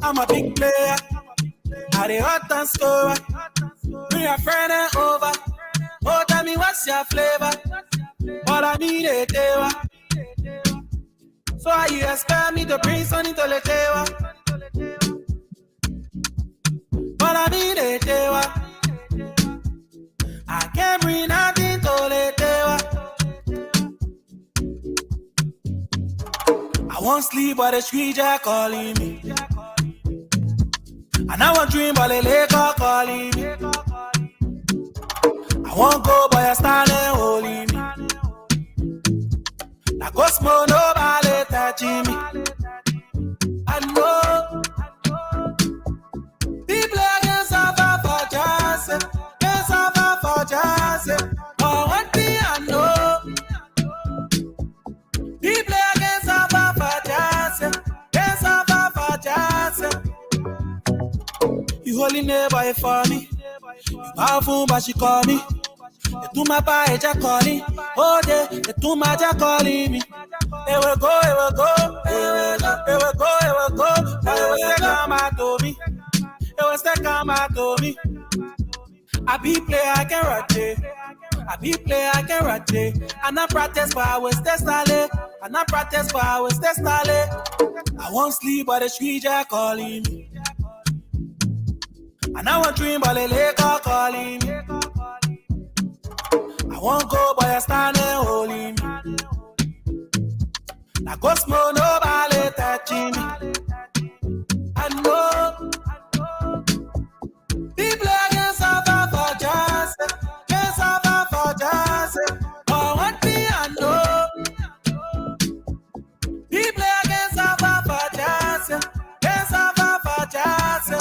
I'm a big player. I the hot and scorer. Bring a friend and over. Oh, tell me what's your flavor? All I need is tewa. So how you expect me to bring something to the tewa? All I need is tewa. I can't bring nothing to the tewa. I won't sleep, but the streets are calling me. And I won't dream, but the lake are calling me. I won't go, but you're standing holding me. Like Cosmo, nobody touching me. I know people against suffer for chance, they suffer for chance. But one thing I know, people against suffer for chance, they suffer for chance. You holy neighbor for me, you powerful but she call me. You do my body, Jack calling. Oh, they do my Jack calling me. It will go, it will go, it will go, it will go, it will go. It will stick on my to me. It will stick on my to me. I be play, I can rotate. I be play, I can rotate. And I practice, but I will stay style. And I practice, but I will stay style. I won't sleep, but the street Jack calling me. And I won't dream, but the lake are calling me. I won't go, but you're standing holding me. Like Cosmo, nobody touching me. I know people against suffer for just, they suffer for just. But one thing I know, people against suffer for just, they suffer for just.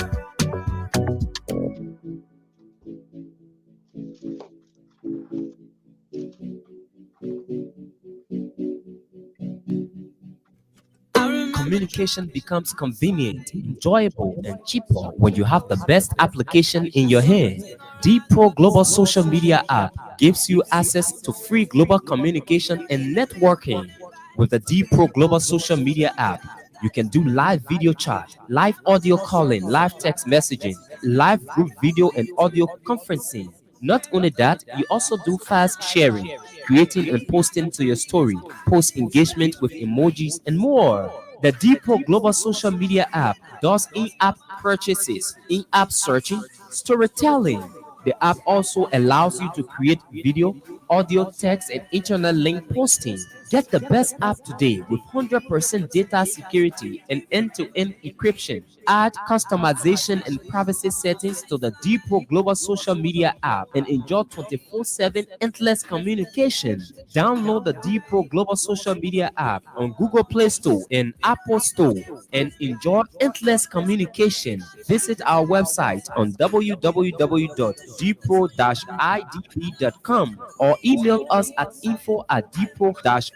Communication becomes convenient, enjoyable, and cheaper when you have the best application in your hand. D-Pro Global Social Media app gives you access to free global communication and networking. With the D-Pro Global Social Media app, you can do live video chat, live audio calling, live text messaging, live group video and audio conferencing. Not only that, you also do fast sharing, creating and posting to your story, post engagement with emojis, and more. The D-Pro Global Social Media app does in-app purchases, in-app searching, storytelling. The app also allows you to create video, audio, text, and internet link posting. Get the best app today with 100% data security and end-to-end encryption. Add customization and privacy settings to the D-Pro Global Social Media app and enjoy 24/7 endless communication. Download the D-Pro Global Social Media app on Google Play Store and Apple Store and enjoy endless communication. Visit our website on www.dpro-idb.com or email us at info@dpro-idb.com.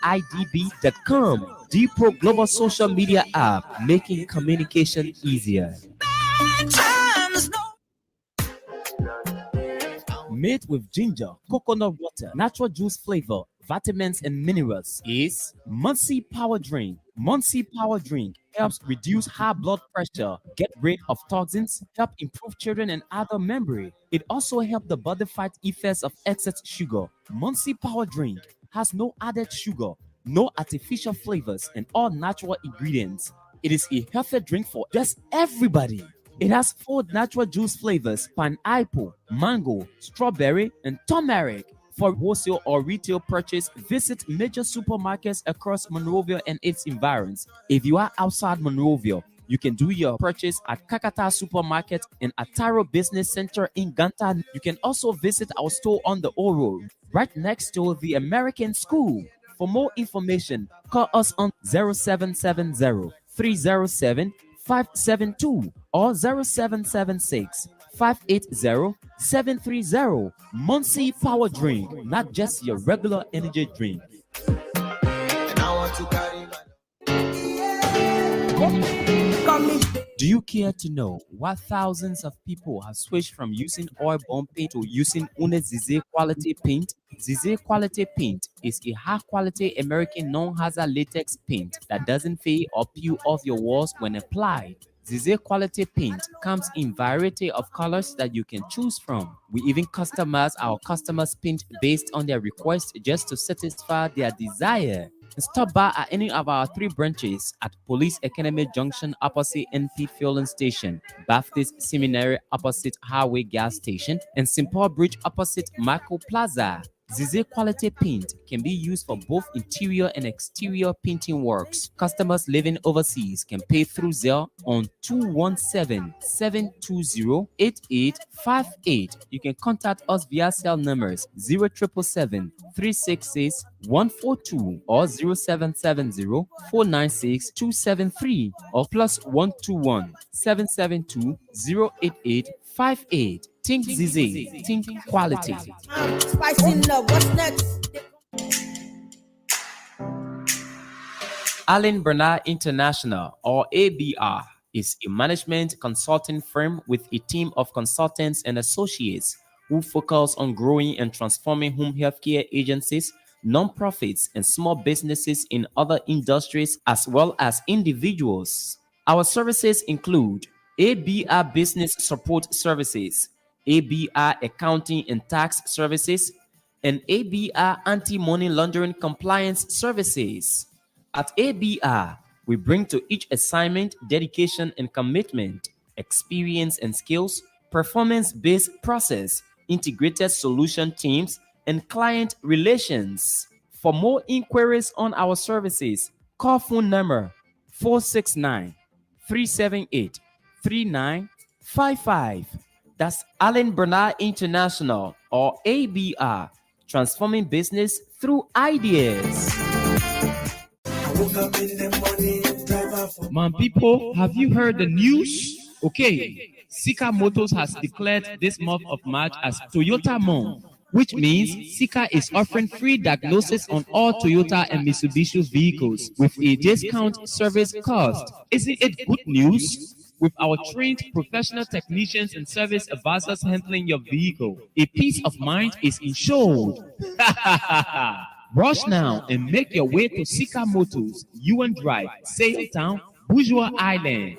D-Pro Global Social Media app, making communication easier. Made with ginger, coconut water, natural juice flavor, vitamins and minerals is Mony Power Drink. Mony Power Drink helps reduce high blood pressure, get rid of toxins, help improve children and adult memory. It also helps the body fight effects of excess sugar. Mony Power Drink has no added sugar, no artificial flavors, and all natural ingredients. It is a healthy drink for just everybody. It has 4 natural juice flavors: pineapple, mango, strawberry, and turmeric. For wholesale or retail purchase, visit major supermarkets across Monrovia and its environs. If you are outside Monrovia, you can do your purchase at Kakata Supermarket and Ataro Business Center in Ganta. You can also visit our store on the O Road, right next to the American School. For more information, call us on 0770-307-572 or 0776-580-730. Mony Power Drink, not just your regular energy drink. And I want to carry Do you care to know why thousands of people have switched from using oil-bomb paint to using Une Zize quality paint? Zize quality paint is a high-quality American non-hazard latex paint that doesn't fade or peel off your walls when applied. Zize quality paint comes in variety of colors that you can choose from. We even customize our customers' paint based on their request just to satisfy their desire. Stop by at any of our 3 branches at Police Academy Junction opposite NP Fueling Station, Baptist Seminary opposite Highway Gas Station, and St. Paul Bridge opposite Marco Plaza. Zize quality paint can be used for both interior and exterior painting works. Customers living overseas can pay through Zelle on 217-720-8858. You can contact us via cell numbers 0777-366-142 or 0770-496-273 or +121-772-08858. Think Zize, think quality. Spicy love, what's next? Allen Bernard International, or ABR, is a management consulting firm with a team of consultants and associates who focus on growing and transforming home healthcare agencies, nonprofits, and small businesses in other industries as well as individuals. Our services include ABR Business Support Services, ABR Accounting and Tax Services, and ABR Anti-Money Laundering Compliance Services. At ABR, we bring to each assignment dedication and commitment, experience and skills, performance-based process, integrated solution teams, and client relations. For more inquiries on our services, call phone number 469-378-3955. That's Allen Bernard International, or ABR, transforming business through ideas. Man, people, have you heard the news? Okay, Sika Motors has declared this month of March as Toyota Month, which means Sika is offering free diagnosis on all Toyota and Mitsubishi vehicles with a discount service cost. Isn't it good news? With our trained professional technicians and service advisors handling your vehicle, a peace of mind is ensured. Rush now and make your way to Sika Motors, UN Drive, Saletown, Bourgeois Island.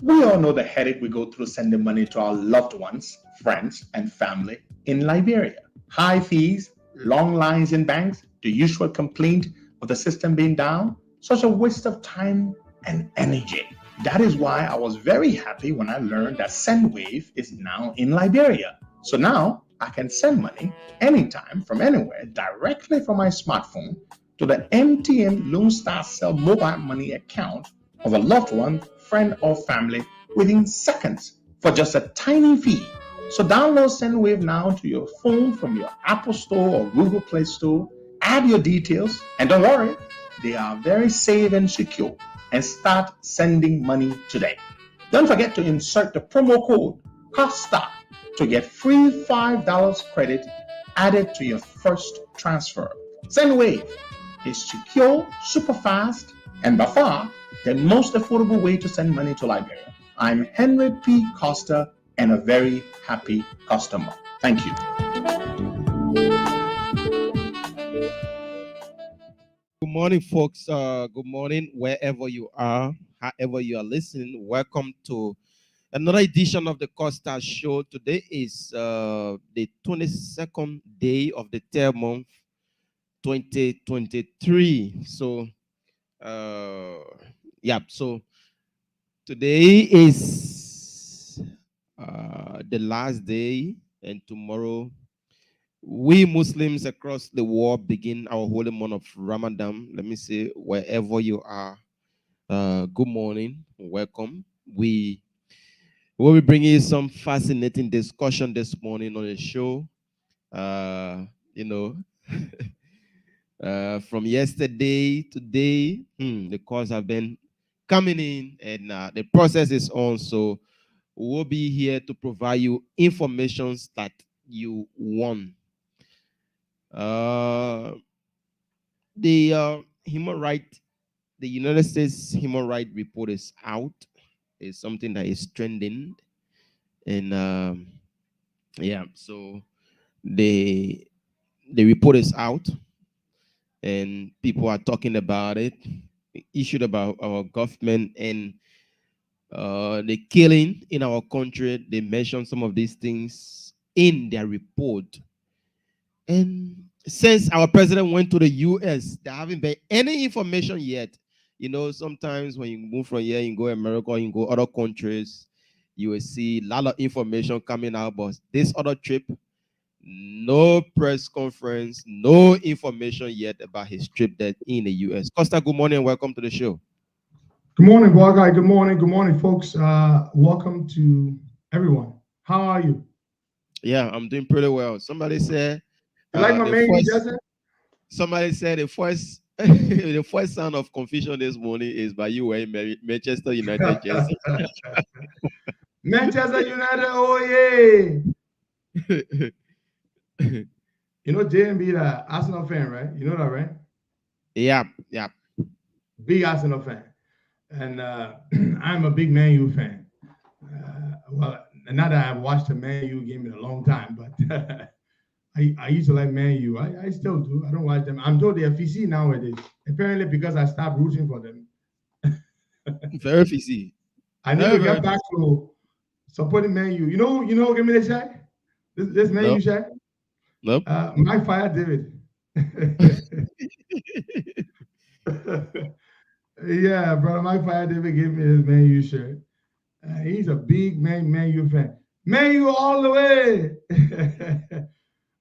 We all know the headache we go through sending money to our loved ones, friends, and family in Liberia. High fees, long lines in banks, the usual complaint of the system being down, such a waste of time and energy. That is why I was very happy when I learned that Sendwave is now in Liberia. So now I can send money anytime from anywhere directly from my smartphone to the MTN Lone Star Cell mobile money account of a loved one, friend, or family within seconds for just a tiny fee. So download Sendwave now to your phone from your Apple Store or Google Play Store. Add your details, and don't worry, they are very safe and secure. And start sending money today. Don't forget to insert the promo code COSTA to get free $5 credit added to your first transfer. Sendwave is secure, super fast, and by far the most affordable way to send money to Liberia. I'm Henry P. Costa and a very happy customer. Thank you. Good morning, folks. Good morning, wherever you are, however you are listening. Welcome to another edition of the Costa Show. Today is the 22nd day of the third month, 2023. So, so today is the last day, and tomorrow we Muslims across the world begin our holy month of Ramadan. Let me say, wherever you are, good morning, welcome. We will be bringing you some fascinating discussion this morning on the show. From yesterday, today, the calls have been coming in, and the process is on. So we'll be here to provide you information that you want. The human right, the United States Human Rights Report is out. It's something that is trending, and so the report is out, and people are talking about it, issued about our government and the killing in our country. They mentioned some of these things in their report. And since our president went to the US, there haven't been any information yet. You know, sometimes when you move from here, you go America, you go other countries, you will see a lot of information coming out. But this other trip, no press conference, no information yet about his trip there in the US. Costa, good morning and welcome to the show. Good morning, boy guy. Good morning, folks. Welcome to everyone. How are you? Yeah, I'm doing pretty well. Somebody said, You like my man, Justin? Somebody said the first the first sound of confusion this morning is by you wearing Manchester United jersey. Manchester United, oh yeah. You know JMB, the Arsenal fan, right? You know that, right? Yeah. Big Arsenal fan. And I'm a big Man U fan. Well, not that I've watched a Man U game in a long time, but I used to like Man U. I still do. I don't watch them. I'm told they're FCC nowadays. Apparently because I stopped rooting for them. Very FCC. I need to get back to supporting Man U. You know, give me the check. This Man U check. Nope. Mike Fire David. Yeah, brother. Mike Fire David gave me his Man U shirt. He's a big Man U fan. Man U all the way.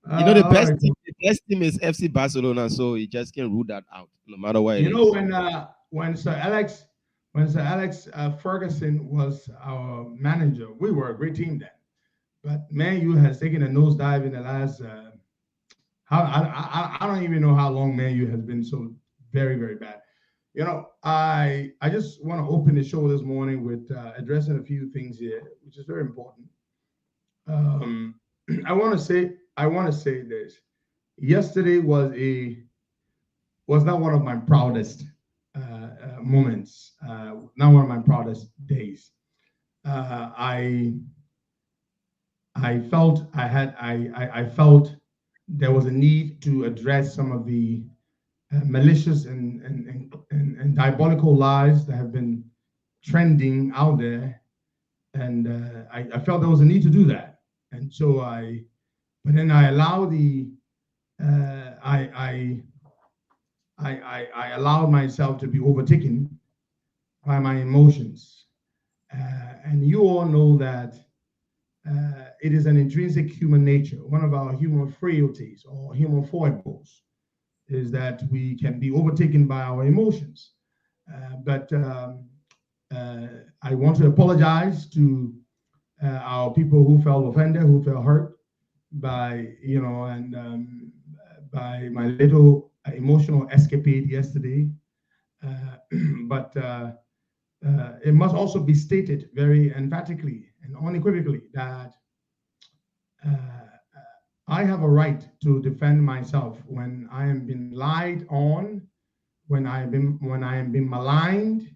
You know, the best team is FC Barcelona, so you just can't rule that out, no matter what. You know, when Sir Alex Ferguson was our manager, we were a great team then. But Man U has taken a nosedive in the last. I don't even know how long Man U has been so very, very bad. You know, I just want to open the show this morning with addressing a few things here, which is very important. I want to say this. Yesterday was not one of my proudest moments, not one of my proudest days. I felt I felt there was a need to address some of the malicious and diabolical lies that have been trending out there, and I felt there was a need to do that, and so but then I allowed I allowed myself to be overtaken by my emotions, and you all know that it is an intrinsic human nature. One of our human frailties or human foibles is that we can be overtaken by our emotions. But I want to apologize to our people who felt offended, who felt hurt by, by my little emotional escapade yesterday. But it must also be stated very emphatically and unequivocally that I have a right to defend myself when I am being lied on, when I am being maligned.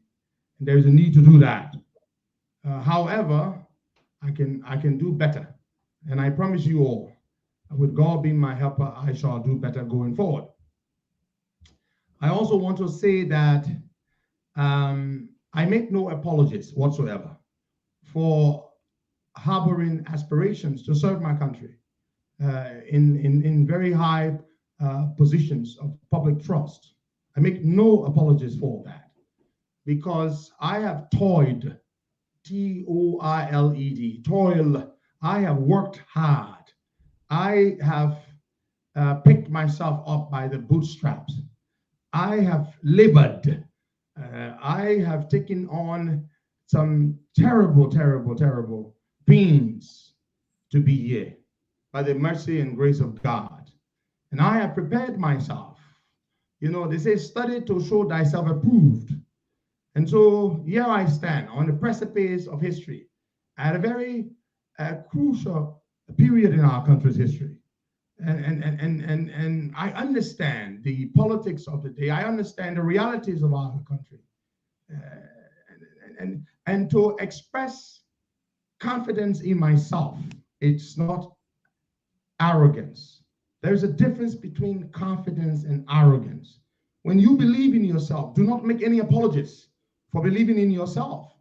And there is a need to do that. However, I can do better, and I promise you all, with God being my helper, I shall do better going forward. I also want to say that I make no apologies whatsoever for harboring aspirations to serve my country in very high positions of public trust. I make no apologies for that, because I have toiled, T-O-I-L-E-D, toil. I have worked hard. I have picked myself up by the bootstraps. I have labored. I have taken on some terrible, terrible, terrible pains to be here by the mercy and grace of God. And I have prepared myself. You know, they say, study to show thyself approved. And so here I stand on the precipice of history at a very crucial period in our country's history. And I understand the politics of the day. I understand the realities of our country. And to express confidence in myself, it's not arrogance. There's a difference between confidence and arrogance. When you believe in yourself, do not make any apologies for believing in yourself.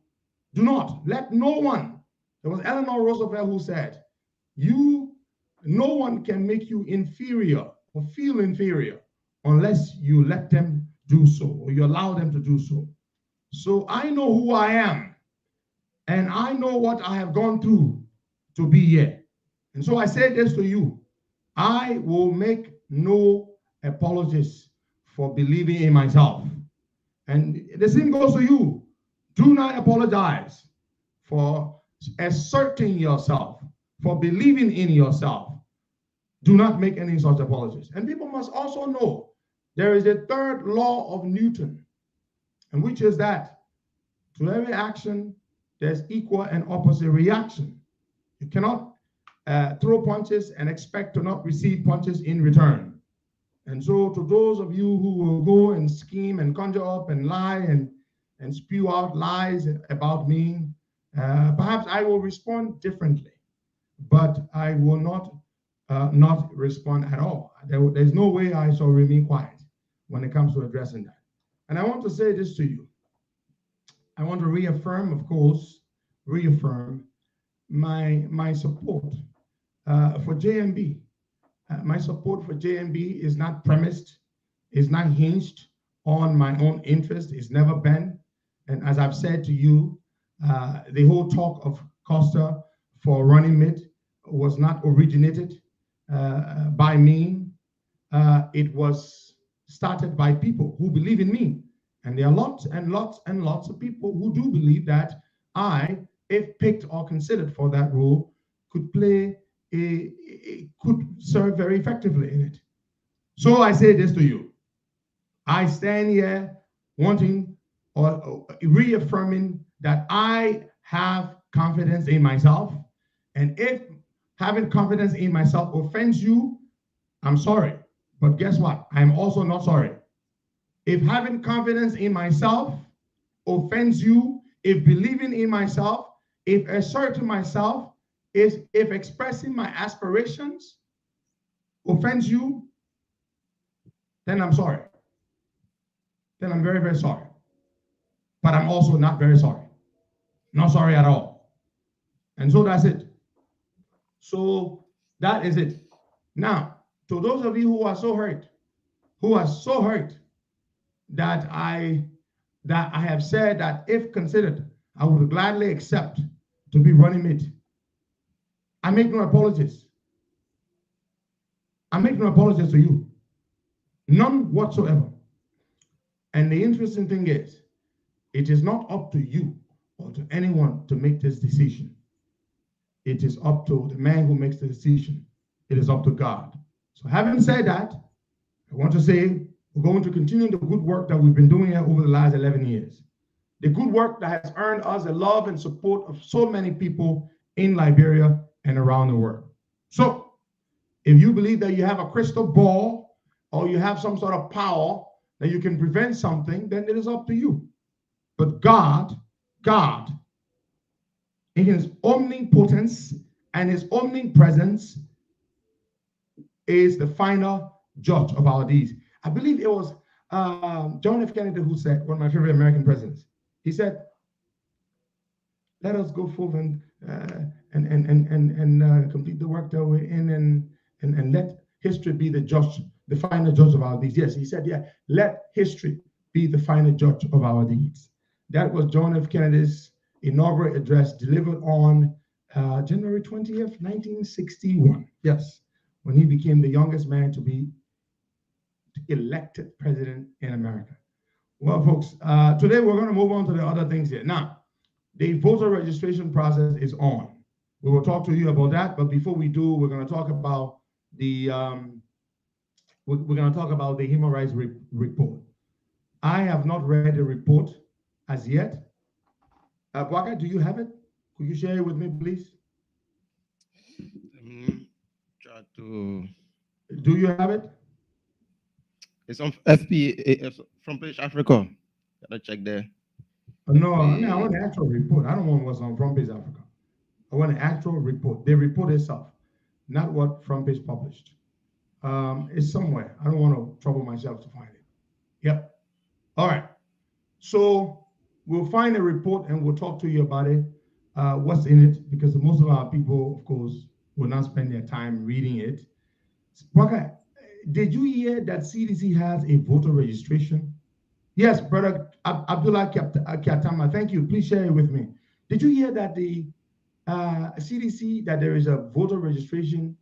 Do not let no one. There was Eleanor Roosevelt who said, no one can make you inferior or feel inferior unless you let them do so or you allow them to do so. So I know who I am and I know what I have gone through to be here. And so I say this to you. I will make no apologies for believing in myself. And the same goes to you. Do not apologize for asserting yourself, for believing in yourself. Do not make any such apologies. And people must also know there is a third law of Newton, and which is that to every action, there's equal and opposite reaction. You cannot throw punches and expect to not receive punches in return. And so to those of you who will go and scheme and conjure up and lie and spew out lies about me, perhaps I will respond differently, but I will not respond at all. There's no way I shall remain quiet when it comes to addressing that. And I want to say this to you. I want to reaffirm, of course, my support for JMB. My support for JMB is not premised, is not hinged on my own interest. It's never been. And as I've said to you, the whole talk of Costa for running mate was not originated by me. It was started by people who believe in me. And there are lots and lots and lots of people who do believe that I, if picked or considered for that role, could serve very effectively in it. So I say this to you. I stand here wanting or reaffirming that I have confidence in myself. And if having confidence in myself offends you, I'm sorry. But guess what? I'm also not sorry. If having confidence in myself offends you, if believing in myself, if asserting myself, if expressing my aspirations offends you, then I'm sorry. Then I'm very, very sorry. But I'm also not very sorry. Not sorry at all. And so that's it. So that is it. Now, to those of you who are so hurt that I have said that if considered, I would gladly accept to be running mate. I make no apologies. I make no apologies to you. None whatsoever. And the interesting thing is, it is not up to you or to anyone to make this decision. It is up to the man who makes the decision. It is up to God. So having said that, I want to say we're going to continue the good work that we've been doing here over the last 11 years. The good work that has earned us the love and support of so many people in Liberia and around the world. So if you believe that you have a crystal ball or you have some sort of power that you can prevent something, then it is up to you. But God, in his omnipotence and his omnipresence, is the final judge of our deeds. I believe it was John F. Kennedy who said, one of my favorite American presidents, he said, let us go forth and complete the work that we're in and let history be the judge, the final judge of our deeds. Yes, he said, yeah, let history be the final judge of our deeds. That was John F. Kennedy's inaugural address delivered on January 20th, 1961. Yes, when he became the youngest man to be elected president in America. Well, folks, today we're going to move on to the other things here. Now, the voter registration process is on. We will talk to you about that, but before we do, we're going to talk about the human rights report. I have not read the report as yet. Bwaka, do you have it? Could you share it with me, please? Try to. Do you have it? It's on FP, Front Page Africa. Gotta check there. No, I want an actual report. I don't want what's on Front Page Africa. I want an actual report. The report itself, not what Front Page published. It's somewhere. I don't want to trouble myself to find it. Yep. All right. So we'll find a report and we'll talk to you about it. What's in it? Because most of our people, of course, will not spend their time reading it. Waka, did you hear that CDC has a voter registration? Yes, brother Abdullah Kiatama, thank you. Please share it with me. Did you hear that the CDC, that there is a voter registration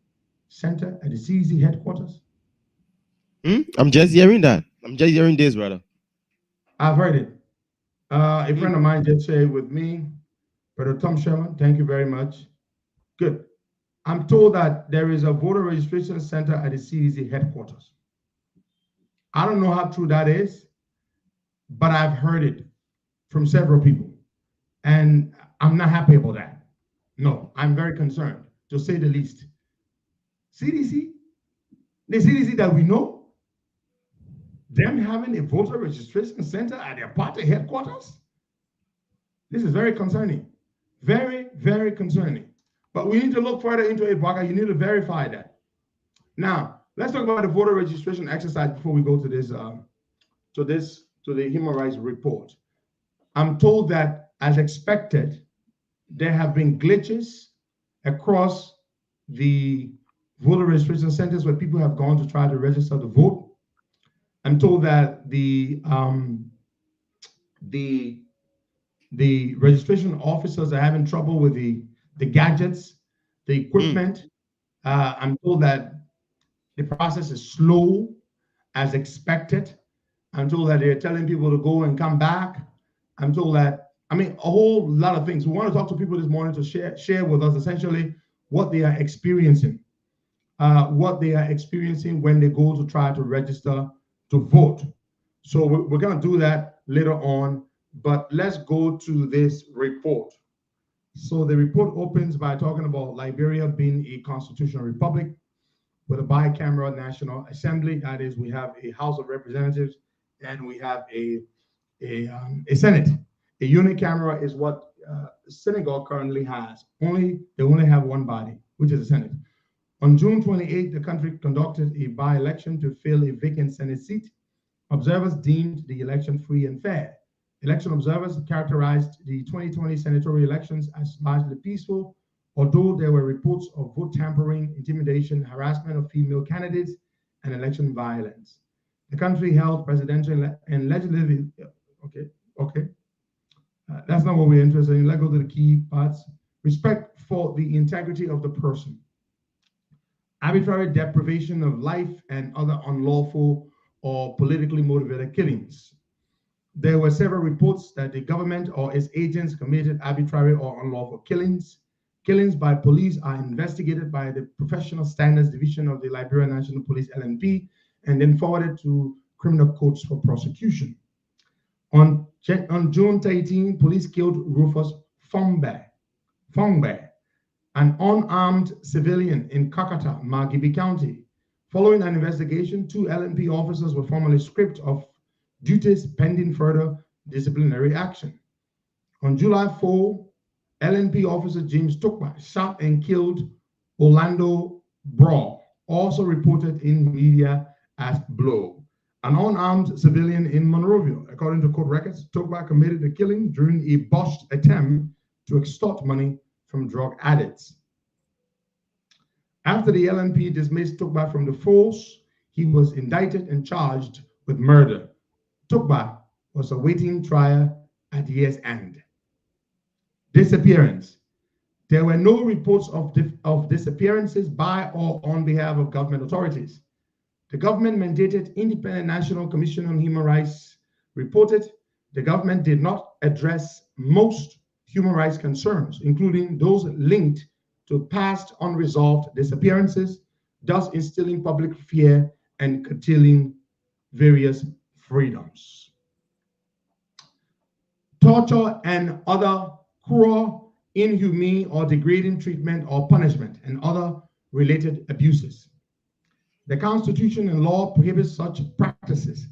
center at the CDC headquarters? I'm just hearing that. I'm just hearing this, brother. I've heard it. A friend of mine just shared it with me. Brother Tom Sherman, thank you very much. Good. I'm told that there is a voter registration center at the CDC headquarters. I don't know how true that is, but I've heard it from several people. And I'm not happy about that. No, I'm very concerned, to say the least. CDC, the CDC that we know, them having a voter registration center at their party headquarters? This is very concerning. Very, very concerning. But we need to look further into it, Baka. You need to verify that. Now, let's talk about the voter registration exercise before we go to this, to the human rights report. I'm told that, as expected, there have been glitches across the voter registration centers where people have gone to try to register to vote. I'm told that the registration officers are having trouble with the gadgets, the equipment. I'm told that the process is slow as expected. I'm told that they're telling people to go and come back. I'm told that, I mean, a whole lot of things. We want to talk to people this morning to share with us essentially what they are experiencing, when they go to try to register to vote. So we're going to do that later on, but let's go to this report. So the report opens by talking about Liberia being a constitutional republic with a bicameral national assembly. That is, we have a House of Representatives and we have a Senate. A unicameral is what Senegal currently has. They only have one body, which is the Senate. On June 28, the country conducted a by-election to fill a vacant Senate seat. Observers deemed the election free and fair. Election observers characterized the 2020 senatorial elections as largely peaceful, although there were reports of vote tampering, intimidation, harassment of female candidates, and election violence. The country held presidential and legislative. Okay. That's not what we're interested in. Let's go to the key parts. Respect for the integrity of the person. Arbitrary deprivation of life and other unlawful or politically motivated killings. There were several reports that the government or its agents committed arbitrary or unlawful killings. Killings by police are investigated by the Professional Standards Division of the Liberia National Police, LNP, and then forwarded to criminal courts for prosecution. On June 13, police killed Rufus Fongbe, an unarmed civilian in Kakata, Margibi County. Following an investigation, 2 LNP officers were formally stripped of duties pending further disciplinary action. On July 4, LNP officer James Tukba shot and killed Orlando Brawl, also reported in media as Blow, an unarmed civilian in Monrovia. According to court records, Tukba committed the killing during a botched attempt to extort money from drug addicts. After the LNP dismissed Tukba from the force, he was indicted and charged with murder. Tukba was awaiting trial at year's end. Disappearance. There were no reports of disappearances by or on behalf of government authorities. The government-mandated Independent National Commission on Human Rights reported the government did not address most human rights concerns, including those linked to past unresolved disappearances, thus instilling public fear and curtailing various freedoms. Torture and other cruel, inhumane, or degrading treatment or punishment and other related abuses. The Constitution and law prohibit such practices,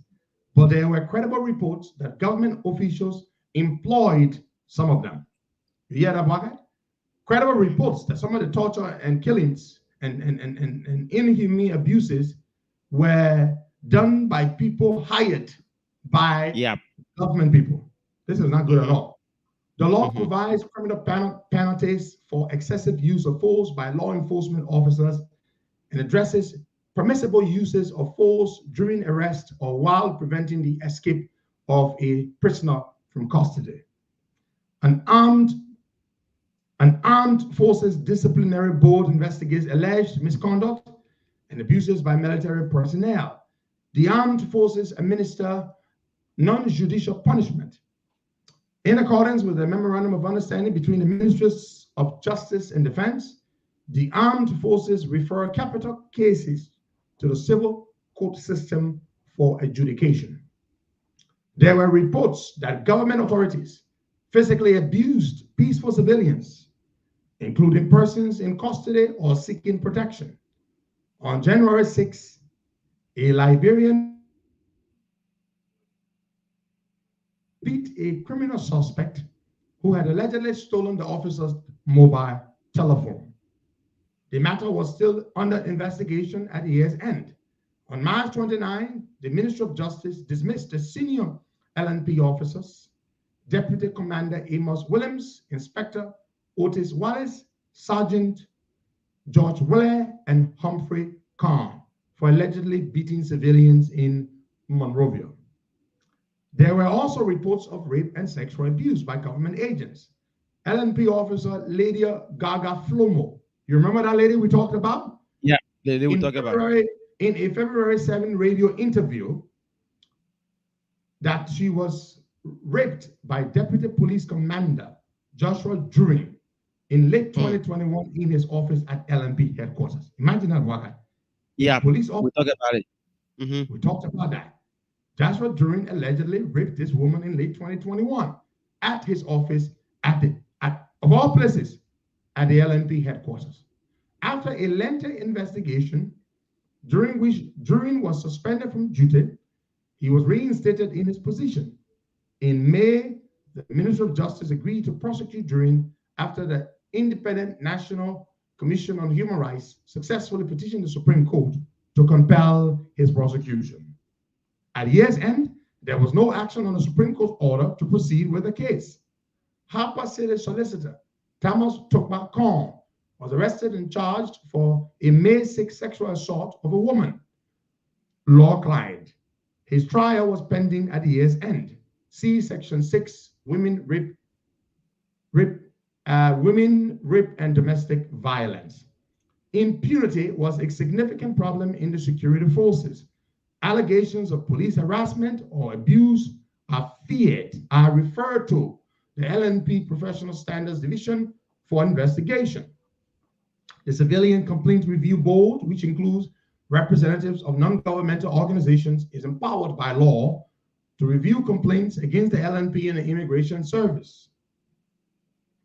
but there were credible reports that government officials employed some of them. You hear that, Baka? Credible reports that some of the torture and killings and inhumane abuses were done by people hired by government people. This is not good at all. The law provides criminal penalties for excessive use of force by law enforcement officers and addresses permissible uses of force during arrest or while preventing the escape of a prisoner from custody. An armed forces disciplinary board investigates alleged misconduct and abuses by military personnel. The armed forces administer non-judicial punishment. In accordance with the Memorandum of Understanding between the Ministries of Justice and Defense, the armed forces refer capital cases to the civil court system for adjudication. There were reports that government authorities physically abused peaceful civilians, including persons in custody or seeking protection. On January 6, a Liberian beat a criminal suspect who had allegedly stolen the officer's mobile telephone. The matter was still under investigation at the year's end. On March 29, the Ministry of Justice dismissed the senior LNP officers, Deputy Commander Amos Williams, Inspector Otis Wallace, Sergeant George Willer, and Humphrey Khan for allegedly beating civilians in Monrovia. There were also reports of rape and sexual abuse by government agents. LNP officer Lydia Gaga Flomo, you remember that lady we talked about? Yeah, they will talk about it. In a February 7 radio interview, that she was raped by Deputy Police Commander Joshua Druring in late 2021 in his office at LNP headquarters. Imagine that, Waka. Yeah, police we talked about it. We talked about that. Joshua Druring allegedly raped this woman in late 2021 at his office of all places, at the LNP headquarters. After a lengthy investigation, during which Druring was suspended from duty, he was reinstated in his position. In May, the Ministry of Justice agreed to prosecute Druring after the Independent National Commission on Human Rights successfully petitioned the Supreme Court to compel his prosecution. At year's end, there was no action on the Supreme Court order to proceed with the case. Harper City solicitor Thomas Tokma Kong was arrested and charged for a May 6 sexual assault of a woman, law client. His trial was pending at the year's end. See Section 6, Women Rape and Domestic Violence. Impunity was a significant problem in the security forces. Allegations of police harassment or abuse are referred to the LNP Professional Standards Division for investigation. The Civilian Complaint Review Board, which includes representatives of non-governmental organizations, is empowered by law to review complaints against the LNP and the Immigration Service.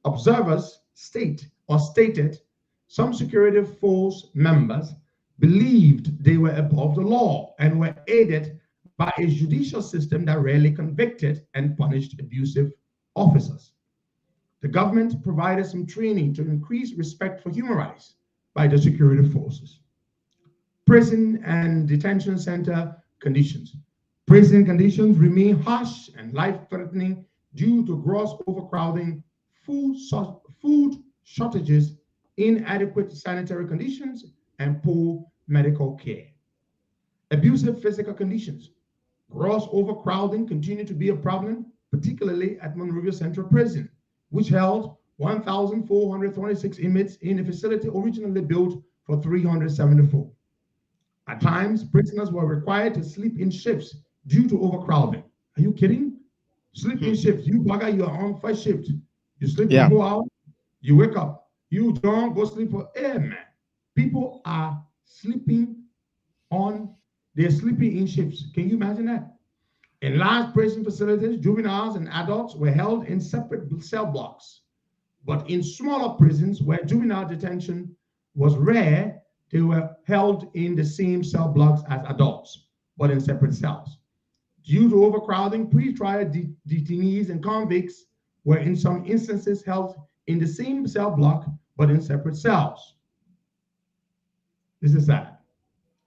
Observers stated some security force members believed they were above the law and were aided by a judicial system that rarely convicted and punished abusive officers. The government provided some training to increase respect for human rights by the security forces. Prison and detention center conditions. Prison conditions remain harsh and life-threatening due to gross overcrowding, food shortages, inadequate sanitary conditions, and poor medical care. Abusive physical conditions. Gross overcrowding continued to be a problem, particularly at Monrovia Central Prison, which held 1,426 inmates in a facility originally built for 374. At times, prisoners were required to sleep in shifts due to overcrowding. Are you kidding? Sleep in shifts. You bugger, you are on first shift. You sleep, you go out, you wake up. You don't go sleep for air, man. People are sleeping they're sleeping in shifts. Can you imagine that? In large prison facilities, juveniles and adults were held in separate cell blocks. But in smaller prisons where juvenile detention was rare, they were held in the same cell blocks as adults, but in separate cells. Due to overcrowding, pre-trial detainees and convicts were in some instances held in the same cell block, but in separate cells. This is sad.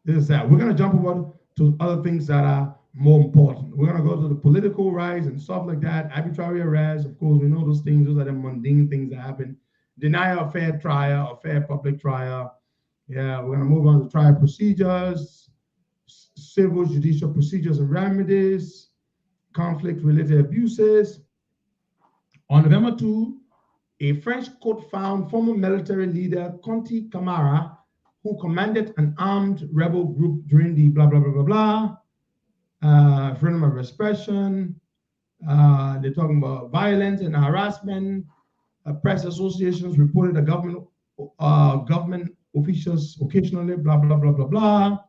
This is that. We're going to jump over to other things that are more important. We're going to go to the political rise and stuff like that. Arbitrary arrests, of course, we know those things. Those are the mundane things that happen. Denial of fair trial or fair public trial. Yeah, we're going to move on to trial procedures, civil judicial procedures and remedies, conflict-related abuses. On November 2, a French court found former military leader Conti Camara, who commanded an armed rebel group during the blah, blah, blah, blah, blah, freedom of expression. They're talking about violence and harassment. Press associations reported that government officials occasionally, blah, blah, blah, blah,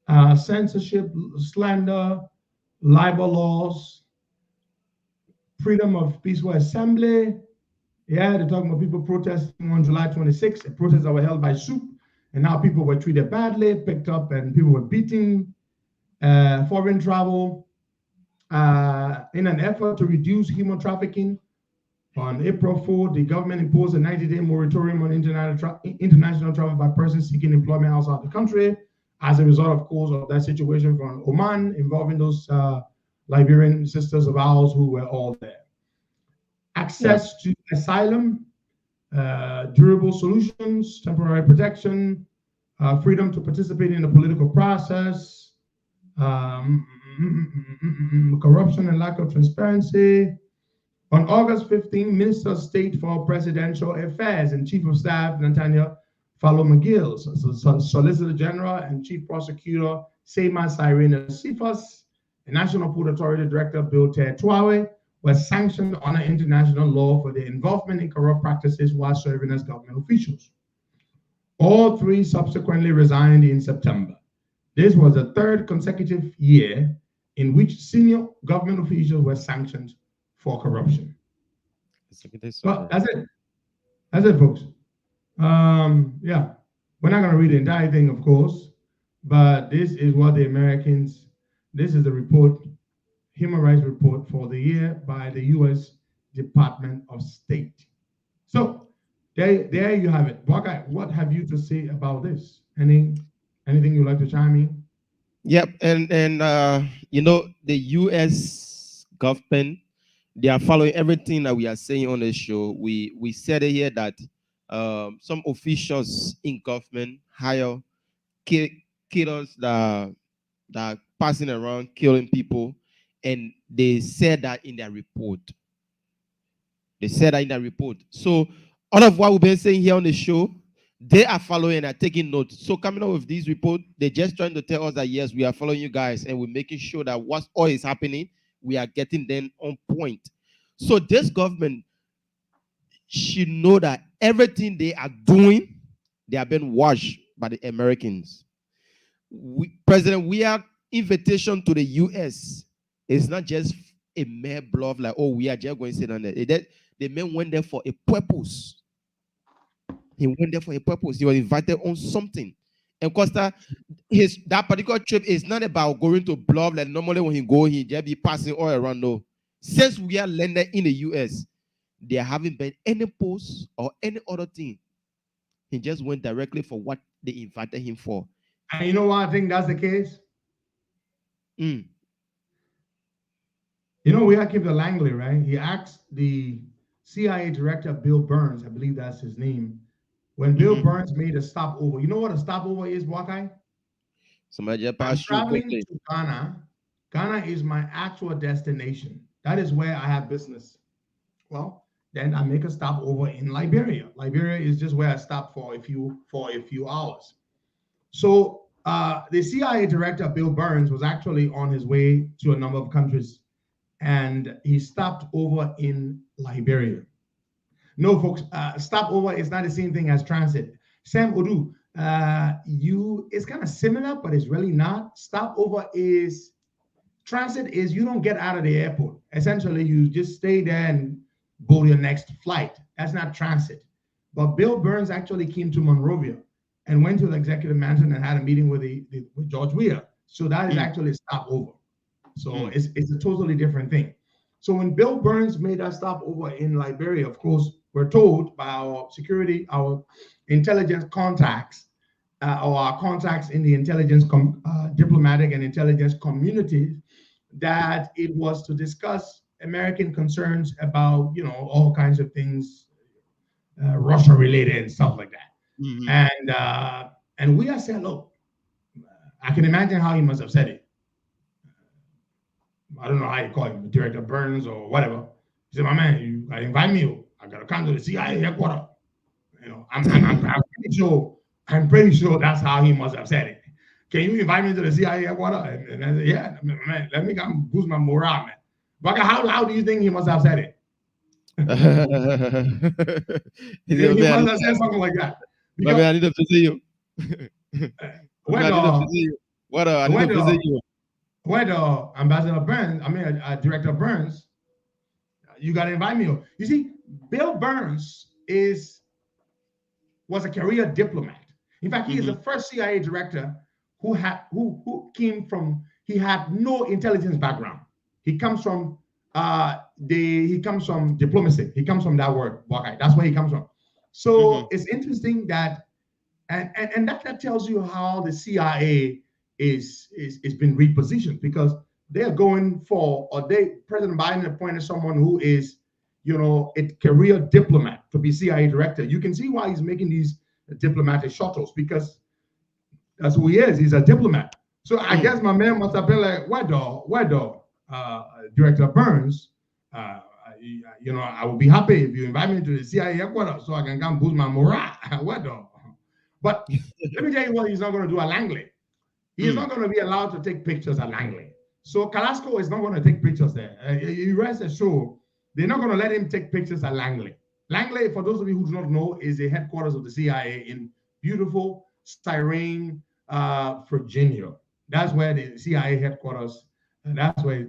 blah. Censorship, slander, libel laws, freedom of peaceful assembly. Yeah, they're talking about people protesting on July 26th, protests that were held by SOUP, and how people were treated badly, picked up, and people were beaten. Foreign travel. In an effort to reduce human trafficking, on April 4, the government imposed a 90-day moratorium on international travel by persons seeking employment outside the country as a result, of course, of that situation from Oman involving those Liberian sisters of ours who were all there. Access to asylum, durable solutions, temporary protection, freedom to participate in the political process, corruption and lack of transparency. On August 15, Minister of State for Presidential Affairs and Chief of Staff Nathaniel Fallow McGill, Solicitor General and Chief Prosecutor Seema Cyrena Cephas, and National Port Authority Director Bill Tertwawe were sanctioned under international law for their involvement in corrupt practices while serving as government officials. All three subsequently resigned in September. This was the third consecutive year in which senior government officials were sanctioned for corruption. Well, that's it. That's it, folks. Yeah, we're not going to read the entire thing, of course, but this is what the Americans, this is the report, human rights report for the year by the U.S. Department of State. So there you have it. Buckeye, what have you to say about this? Anything you'd like to chime in? Yep, and you know, the U.S. government, they are following everything that we are saying on the show. We said it here that some officials in government hire killers that are passing around killing people, and they said that in their report. They said that in their report. So all of what we've been saying here on the show, they are following and are taking notes. So coming up with this report, they're just trying to tell us that yes, we are following you guys, and we're making sure that what all is happening, we are getting them on point. So this government should know that everything they are doing, they are being watched by the Americans. President Weah's invitation to the U.S. is not just a mere bluff like, oh, we are just going to sit on there. The man went there for a purpose. He went there for a purpose. He was invited on something. And Costa, that particular trip is not about going to bluff like normally when he go, he just be passing all around. No. Since we are landed in the U.S., there haven't been any post or any other thing. He just went directly for what they invited him for. And you know why I think that's the case? You know, we have Keith Langley, right? He asked the CIA director, Bill Burns, I believe that's his name, when Bill Burns made a stopover. You know what a stopover is, Buckeye? Somebody just I'm passed traveling to Ghana. Ghana is my actual destination. That is where I have business. Well, then I make a stopover in Liberia. Liberia is just where I stop for a few hours. So the CIA director, Bill Burns, was actually on his way to a number of countries, and he stopped over in Liberia. No, folks, stopover is not the same thing as transit. Sam Odu, it's kind of similar, but it's really not. Stopover is, transit is you don't get out of the airport. Essentially, you just stay there and board your next flight. That's not transit. But Bill Burns actually came to Monrovia and went to the executive mansion and had a meeting with George Weah. So that is actually a stopover. So it's a totally different thing. So when Bill Burns made that stopover in Liberia, of course, we're told by our security, our intelligence contacts, or our contacts in the intelligence, diplomatic and intelligence community, that it was to discuss American concerns about, you know, all kinds of things, Russia related and stuff like that. And we are saying, look, I can imagine how he must have said it. I don't know how you call him, Director Burns or whatever. He said, my man, you gotta invite me. I gotta come to the CIA headquarters. You know, I'm pretty sure that's how he must have said it. Can you invite me to the CIA headquarters? And I said, yeah, man, let me come boost my morale, man. But how do you think he must have said it? He must have said something like that. Because, I need to visit you. I need to visit you. When Ambassador Burns, Director Burns, you got to invite me. You see, Bill Burns was a career diplomat. In fact, he is the first CIA director who had no intelligence background. He comes from diplomacy. He comes from that word, Buckeye. That's where he comes from. So it's interesting that, and that tells you how the CIA is been repositioned, because they're going for, President Biden appointed someone who is, you know, a career diplomat to be CIA director. You can see why he's making these diplomatic shuttles, because that's who he is. He's a diplomat. So I guess my man must have been like, where Director Burns, you know, I would be happy if you invite me to the CIA headquarters so I can come boost my morale. But let me tell you what he's not going to do at Langley. He's not going to be allowed to take pictures at Langley. So Carrasco is not going to take pictures there. You rest assured, they're not going to let him take pictures at Langley. Langley, for those of you who do not know, is the headquarters of the CIA in beautiful Styrene, Virginia. That's where the CIA headquarters, and that's where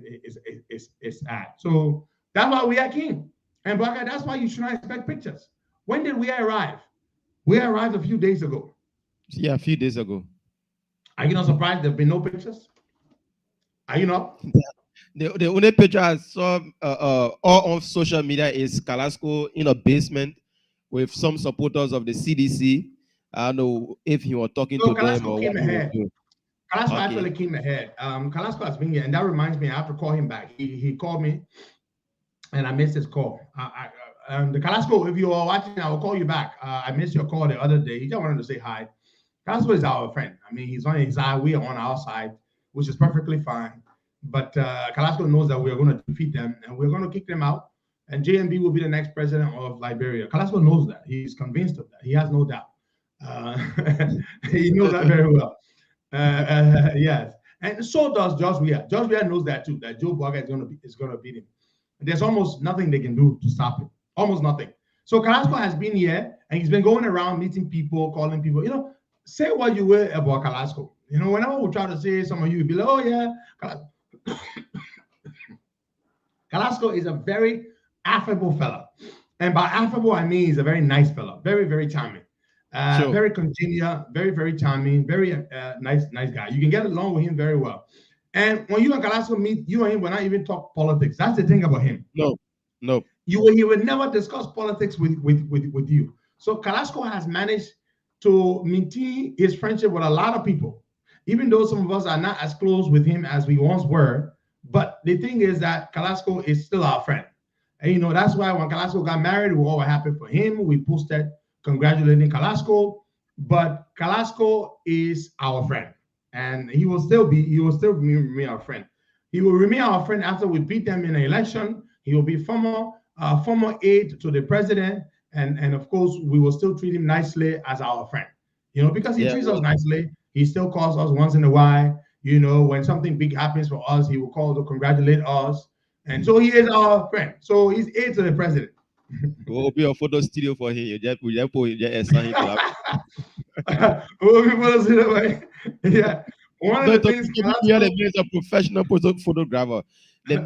it's at. So that's why we are keen. And Baka, that's why you should not expect pictures. When did we arrive? We arrived a few days ago. Yeah, a few days ago. Are you not surprised there have been no pictures? Are you not? The only picture I saw all on social media is Carrasco in a basement with some supporters of the CDC. I don't know if he was talking to them or what. Carrasco actually came ahead. Carrasco has been here, and that reminds me, I have to call him back. He called me, and I missed his call. The Carrasco, if you are watching, I will call you back. I missed your call the other day. He just wanted to say hi. Carrasco is our friend. I mean, he's on his side, we are on our side, which is perfectly fine. But Carrasco knows that we are going to defeat them, and we're going to kick them out. And JMB will be the next president of Liberia. Carrasco knows that. He's convinced of that. He has no doubt. He knows that very well. Yes, and so does Josh Weah. Josh Weah knows that too. That Joe Boga is going to beat him. There's almost nothing they can do to stop him. Almost nothing. So Carrasco has been here, and he's been going around meeting people, calling people. You know, say what you will about Carrasco. You know, whenever we try to say, some of you will be like, "Oh yeah, Carrasco." Carrasco is a very affable fella, and by affable I mean he's a very nice fella, very, very charming. Sure. Very congenial, very, very charming, very nice guy. You can get along with him very well. And when you and Carrasco meet, you and him will not even talk politics. That's the thing about him. No. He will never discuss politics with you. So Carrasco has managed to maintain his friendship with a lot of people, even though some of us are not as close with him as we once were. But the thing is that Carrasco is still our friend. And you know, that's why when Carrasco got married, we were all happy for him. We posted congratulating Carrasco, but Carrasco is our friend, and he will still remain our friend. He will remain our friend after we beat them in an election. He will be former aide to the president, and of course we will still treat him nicely as our friend. You know, because he treats us nicely. He still calls us once in a while. You know, when something big happens for us, he will call to congratulate us, and so he is our friend. So he's aide to the president. We'll be a photo studio for him. Yeah. We'll be photo studio. Yeah. One of the things is a professional photographer. The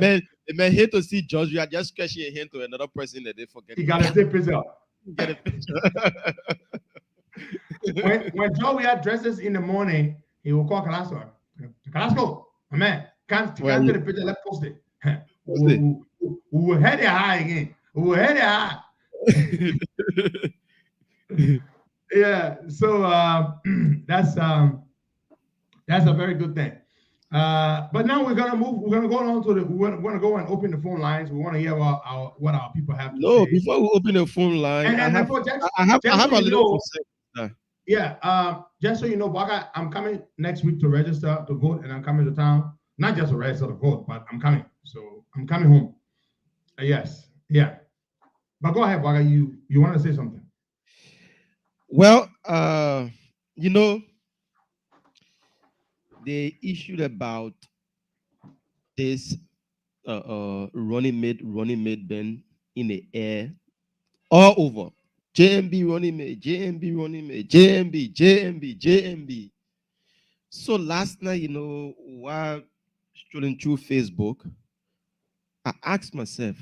man here to see George. We are just scratching a hand to another person that they forget. He got to take picture. Get a picture. when Joe dresses in the morning, he will call Carrasco. Carrasco, my man, can't take the picture. Let's post it. We will head it high again. Yeah. So that's a very good thing. But now we're gonna move. We're gonna go on to the. We're gonna go and open the phone lines. We want to hear what our people have to No, say. before we open the phone line, And for I have so a you little know, concern. yeah. Just so you know, Baka, I'm coming next week to register to vote, and I'm coming to town. Not just to register to vote, but I'm coming. So I'm coming home. Yes. Yeah. But go ahead, Baka. You want to say something? Well, you know, they issued about this running mate been in the air all over. JMB running mate, JMB running mate, JMB, JMB, JMB. So last night, you know, while strolling through Facebook, I asked myself,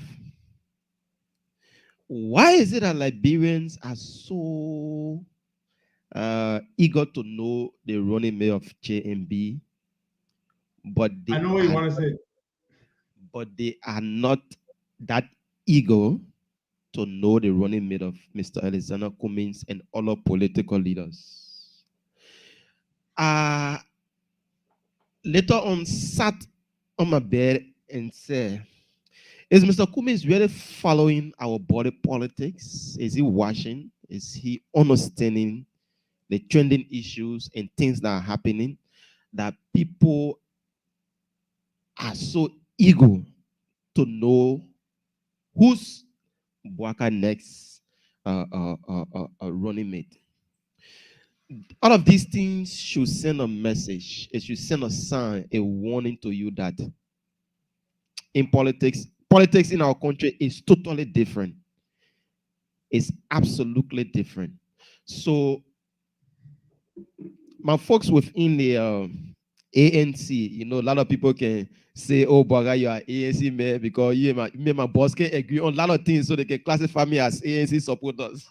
why is it that Liberians are so eager to know the running mate of JMB, but I know what you want to say. they are not that eager to know the running mate of Mr. Alexander Cummings and other political leaders. Later on, sat on my bed and said, is Mr. Cummings really following our body politics? Is he watching? Is he understanding the trending issues and things that are happening that people are so eager to know who's Bwaka next running mate? All of these things should send a message. It should send a sign, a warning to you that in politics in our country is totally different. It's absolutely different. So my folks within the ANC, you know, a lot of people can say, oh, Baga, you are ANC man, because you and my boss can agree on a lot of things, so they can classify me as ANC supporters.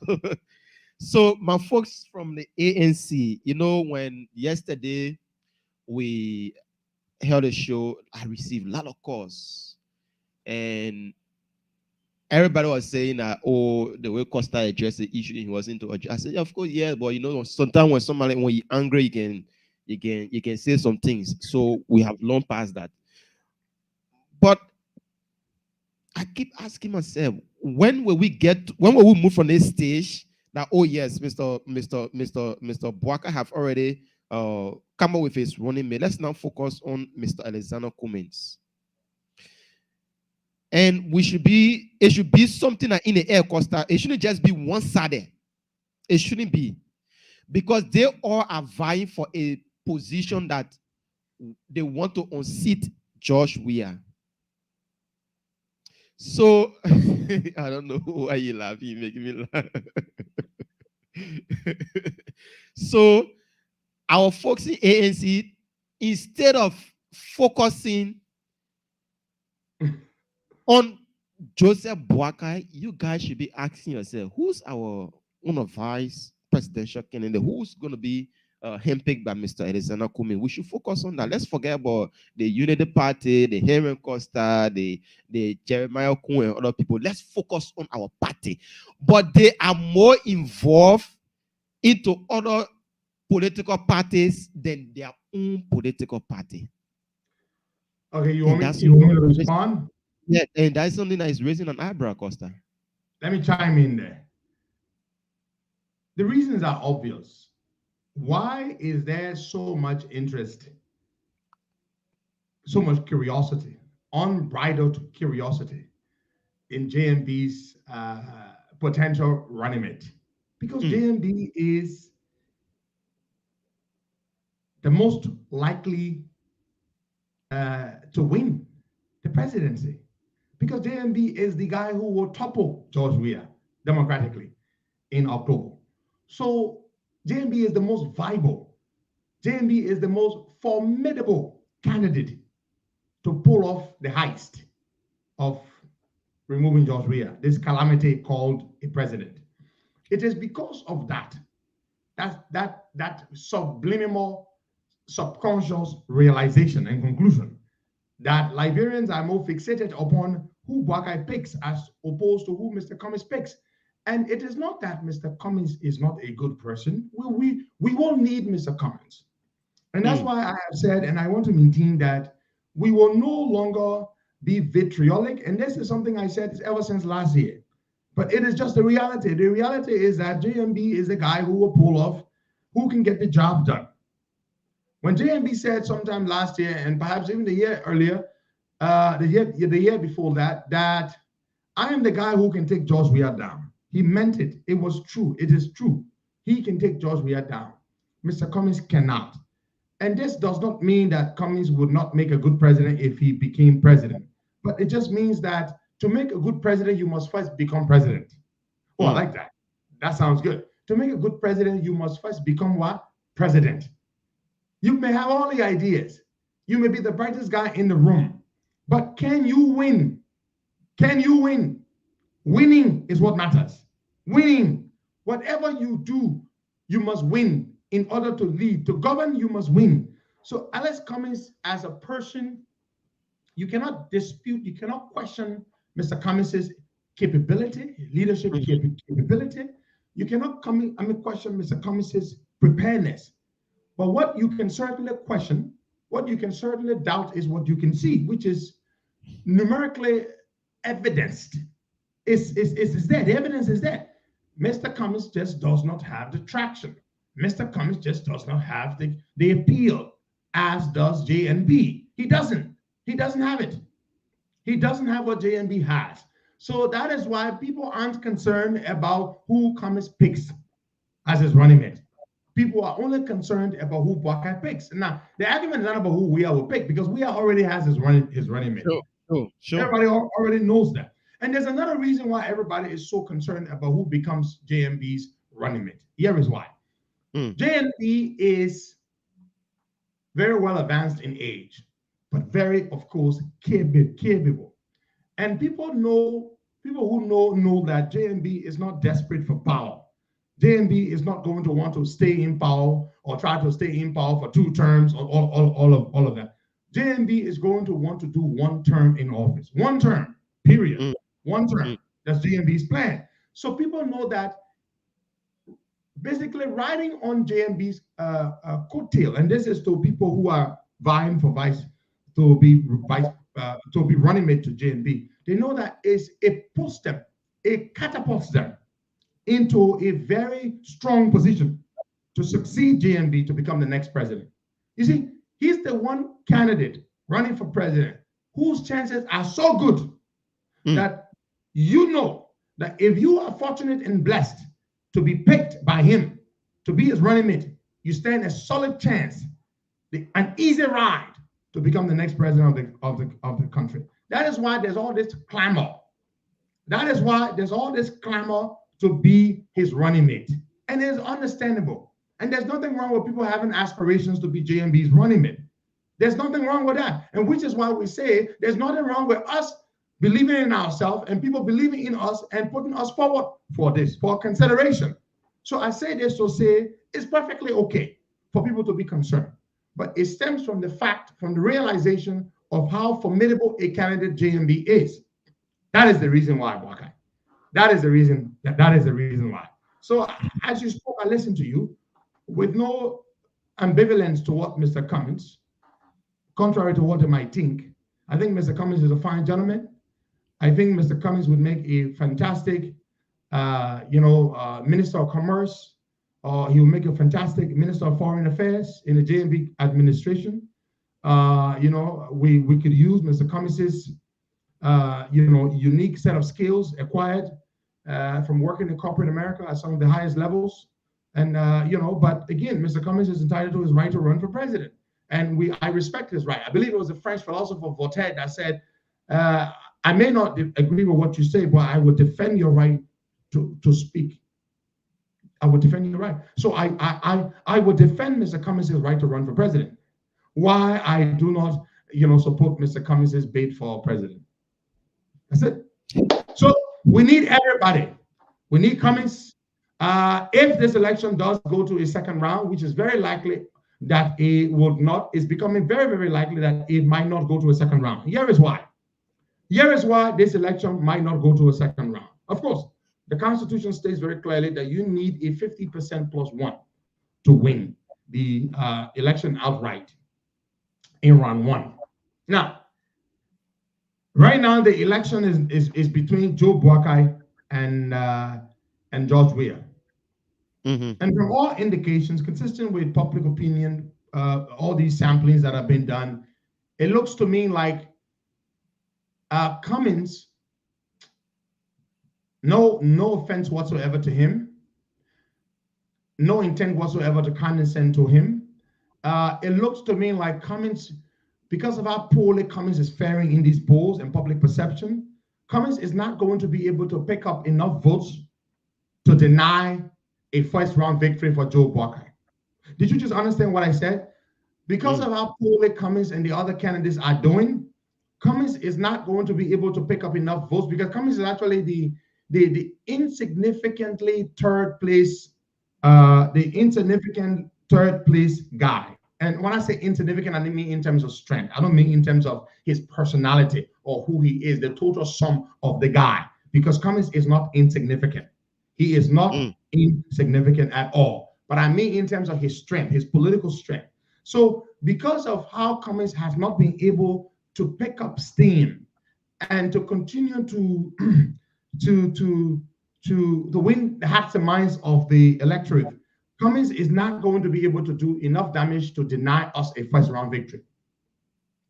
So my folks from the ANC, you know, when yesterday we held a show, I received a lot of calls. And everybody was saying that, oh, the way Costa addressed the issue, he wasn't to address. I said, yeah, of course, yeah, but you know, sometimes when somebody, when you're angry, you can say some things. So we have long past that. But I keep asking myself, when will we move from this stage that, oh yes, Mr. Bwaka have already come up with his running mate. Let's now focus on Mr. Alexander Cummings. And it should be something that in the air, Costa. It shouldn't just be one-sided. It shouldn't be. Because they all are vying for a position that they want to unseat Josh Weah. So, I don't know why you laugh. You make me laugh. So, our folks in ANC, instead of focusing on Joseph Boakai, you guys should be asking yourself, who's our one of vice presidential candidate? Who's going to be handpicked by Mr. Alexander Cummings? We should focus on that. Let's forget about the Unity Party, the Henry Costa, the Jeremiah Kuhn and other people. Let's focus on our party. But they are more involved into other political parties than their own political party. Okay, you want me to respond? Yeah, and that's something that is raising an eyebrow, Costa. Let me chime in there. The reasons are obvious. Why is there so much interest, so much curiosity, unbridled curiosity in JMB's potential running mate? Because JMB is the most likely to win the presidency. Because JMB is the guy who will topple George Weah democratically in October. So JMB is the most viable. JMB is the most formidable candidate to pull off the heist of removing George Weah, this calamity called a president. It is because of that subliminal, subconscious realization and conclusion that Liberians are more fixated upon who Boakai picks as opposed to who Mr. Cummings picks. And it is not that Mr. Cummings is not a good person. We will need Mr. Cummings. And that's why I have said, and I want to maintain that we will no longer be vitriolic. And this is something I said ever since last year. But it is just the reality. The reality is that JMB is the guy who will pull off, who can get the job done. When JMB said sometime last year, and perhaps even the year earlier, the year before that, that I am the guy who can take George Weah down. He meant it. It was true. It is true. He can take George Weah down. Mr. Cummings cannot. And this does not mean that Cummings would not make a good president if he became president. But it just means that to make a good president, you must first become president. Oh, I like that. That sounds good. To make a good president, you must first become what? President. You may have all the ideas. You may be the brightest guy in the room. But can you win? Can you win? Winning is what matters. Winning. Whatever you do, you must win. In order to lead, to govern, you must win. So Alex Cummings, as a person, you cannot dispute, you cannot question Mr. Cummings's capability, leadership capability. You cannot question Mr. Cummings's preparedness. But what you can certainly question, what you can certainly doubt is what you can see, which is numerically evidenced. It's there. The evidence is there. Mr. Cummings just does not have the traction. Mr. Cummings just does not have the appeal, as does JNB. He doesn't have it. He doesn't have what JNB has. So that is why people aren't concerned about who Cummings picks as his running mate. People are only concerned about who Buckeye picks. Now, the argument is not about who Weah will pick, because Weah already has his running mate. Sure. Everybody already knows that. And there's another reason why everybody is so concerned about who becomes JNB's running mate. Here is why. JNB is very well advanced in age, but very, of course, capable. And people who know that JNB is not desperate for power. JNB is not going to want to stay in power or try to stay in power for 2 terms or all of that. JNB is going to want to do 1 term in office. 1 term, period. 1 term. That's JNB's plan. So people know that basically riding on JNB's coattail, and this is to people who are vying for to be running mate to JNB. They know that it catapults them into a very strong position to succeed JNB to become the next president. You see, he's the one candidate running for president whose chances are so good that you know that if you are fortunate and blessed to be picked by him to be his running mate, you stand a solid chance, an easy ride to become the next president of the country. That is why there's all this clamor. That is why there's all this clamor to be his running mate. And it is understandable. And there's nothing wrong with people having aspirations to be JNB's running mate. There's nothing wrong with that. And which is why we say there's nothing wrong with us believing in ourselves and people believing in us and putting us forward for consideration. So I say this to say it's perfectly okay for people to be concerned. But it stems from the realization of how formidable a candidate JNB is. That is the reason why, Buckeye. That is the reason why. So as you spoke, I listened to you with no ambivalence toward Mr. Cummings, contrary to what you might think. I think Mr. Cummings is a fine gentleman. I think Mr. Cummings would make a fantastic, Minister of Commerce, or he would make a fantastic Minister of Foreign Affairs in the JNB administration. We could use Mr. Cummings's, unique set of skills acquired from working in corporate America at some of the highest levels. And, but again, Mr. Cummings is entitled to his right to run for president. And I respect his right. I believe it was the French philosopher Voltaire that said, I may not agree with what you say, but I would defend your right to speak. I would defend your right. So I would defend Mr. Cummings' right to run for president. Why I do not, support Mr. Cummings' bid for president. That's it. So we need everybody. We need Cummings. If this election does go to a second round, which is very likely that it would not, it's becoming very, very likely that it might not go to a second round. Here is why. Here is why this election might not go to a second round. Of course, The Constitution states very clearly that you need a 50% plus one to win the election outright in round one. Now, right now the election is between Joe Boakai and George Weah. And from all indications, consistent with public opinion, all these samplings that have been done, it looks to me like Cummins, no offense whatsoever to him, no intent whatsoever to condescend to him. It looks to me like Cummins, because of how poorly Cummins is faring in these polls and public perception, Cummins is not going to be able to pick up enough votes to deny a first round victory for Joe Boakai. Did you just understand what I said? Because of how poorly Cummins and the other candidates are doing, Cummins is not going to be able to pick up enough votes because Cummins is actually the insignificantly third place guy. And when I say insignificant, I don't mean in terms of strength. I don't mean in terms of his personality or who he is, the total sum of the guy, because Cummins is not insignificant. He is not insignificant at all. But I mean in terms of his strength, his political strength. So because of how Cummins has not been able to pick up steam and to continue to win the hearts and minds of the electorate, Cummins is not going to be able to do enough damage to deny us a first round victory.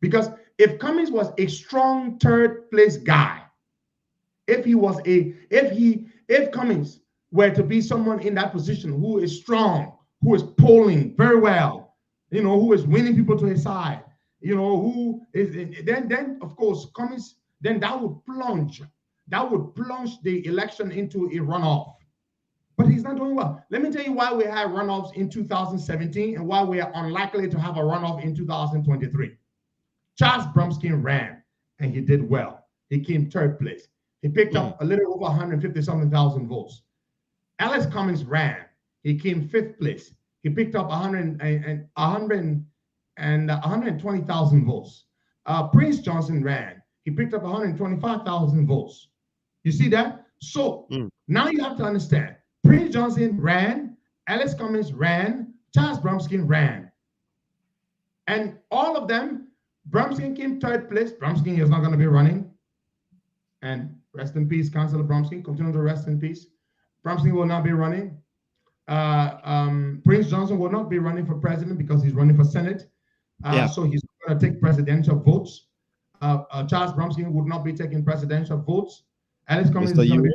Because if Cummins was a strong third place guy, if Cummins were to be someone in that position who is strong, who is polling very well, who is winning people to his side, who is then of course Cummins, then that would plunge the election into a runoff. But he's not doing well. Let me tell you why we had runoffs in 2017 and why we are unlikely to have a runoff in 2023. Charles Brumskin ran and he did well. He came third place. He picked up a little over 150-something thousand votes. Alex Cummins ran. He came fifth place. He picked up 120,000 votes. Prince Johnson ran. He picked up 125,000 votes. You see that? So now you have to understand. Prince Johnson ran, Alex Cummins ran, Charles Brumskin ran. And all of them, Brumskin came third place. Brumskin is not going to be running. And rest in peace, Councillor Brumskin. Continue to rest in peace. Brumskin will not be running. Prince Johnson will not be running for president because he's running for Senate. So he's going to take presidential votes. Charles Brumskin would not be taking presidential votes. Alex Cummins is going to be running.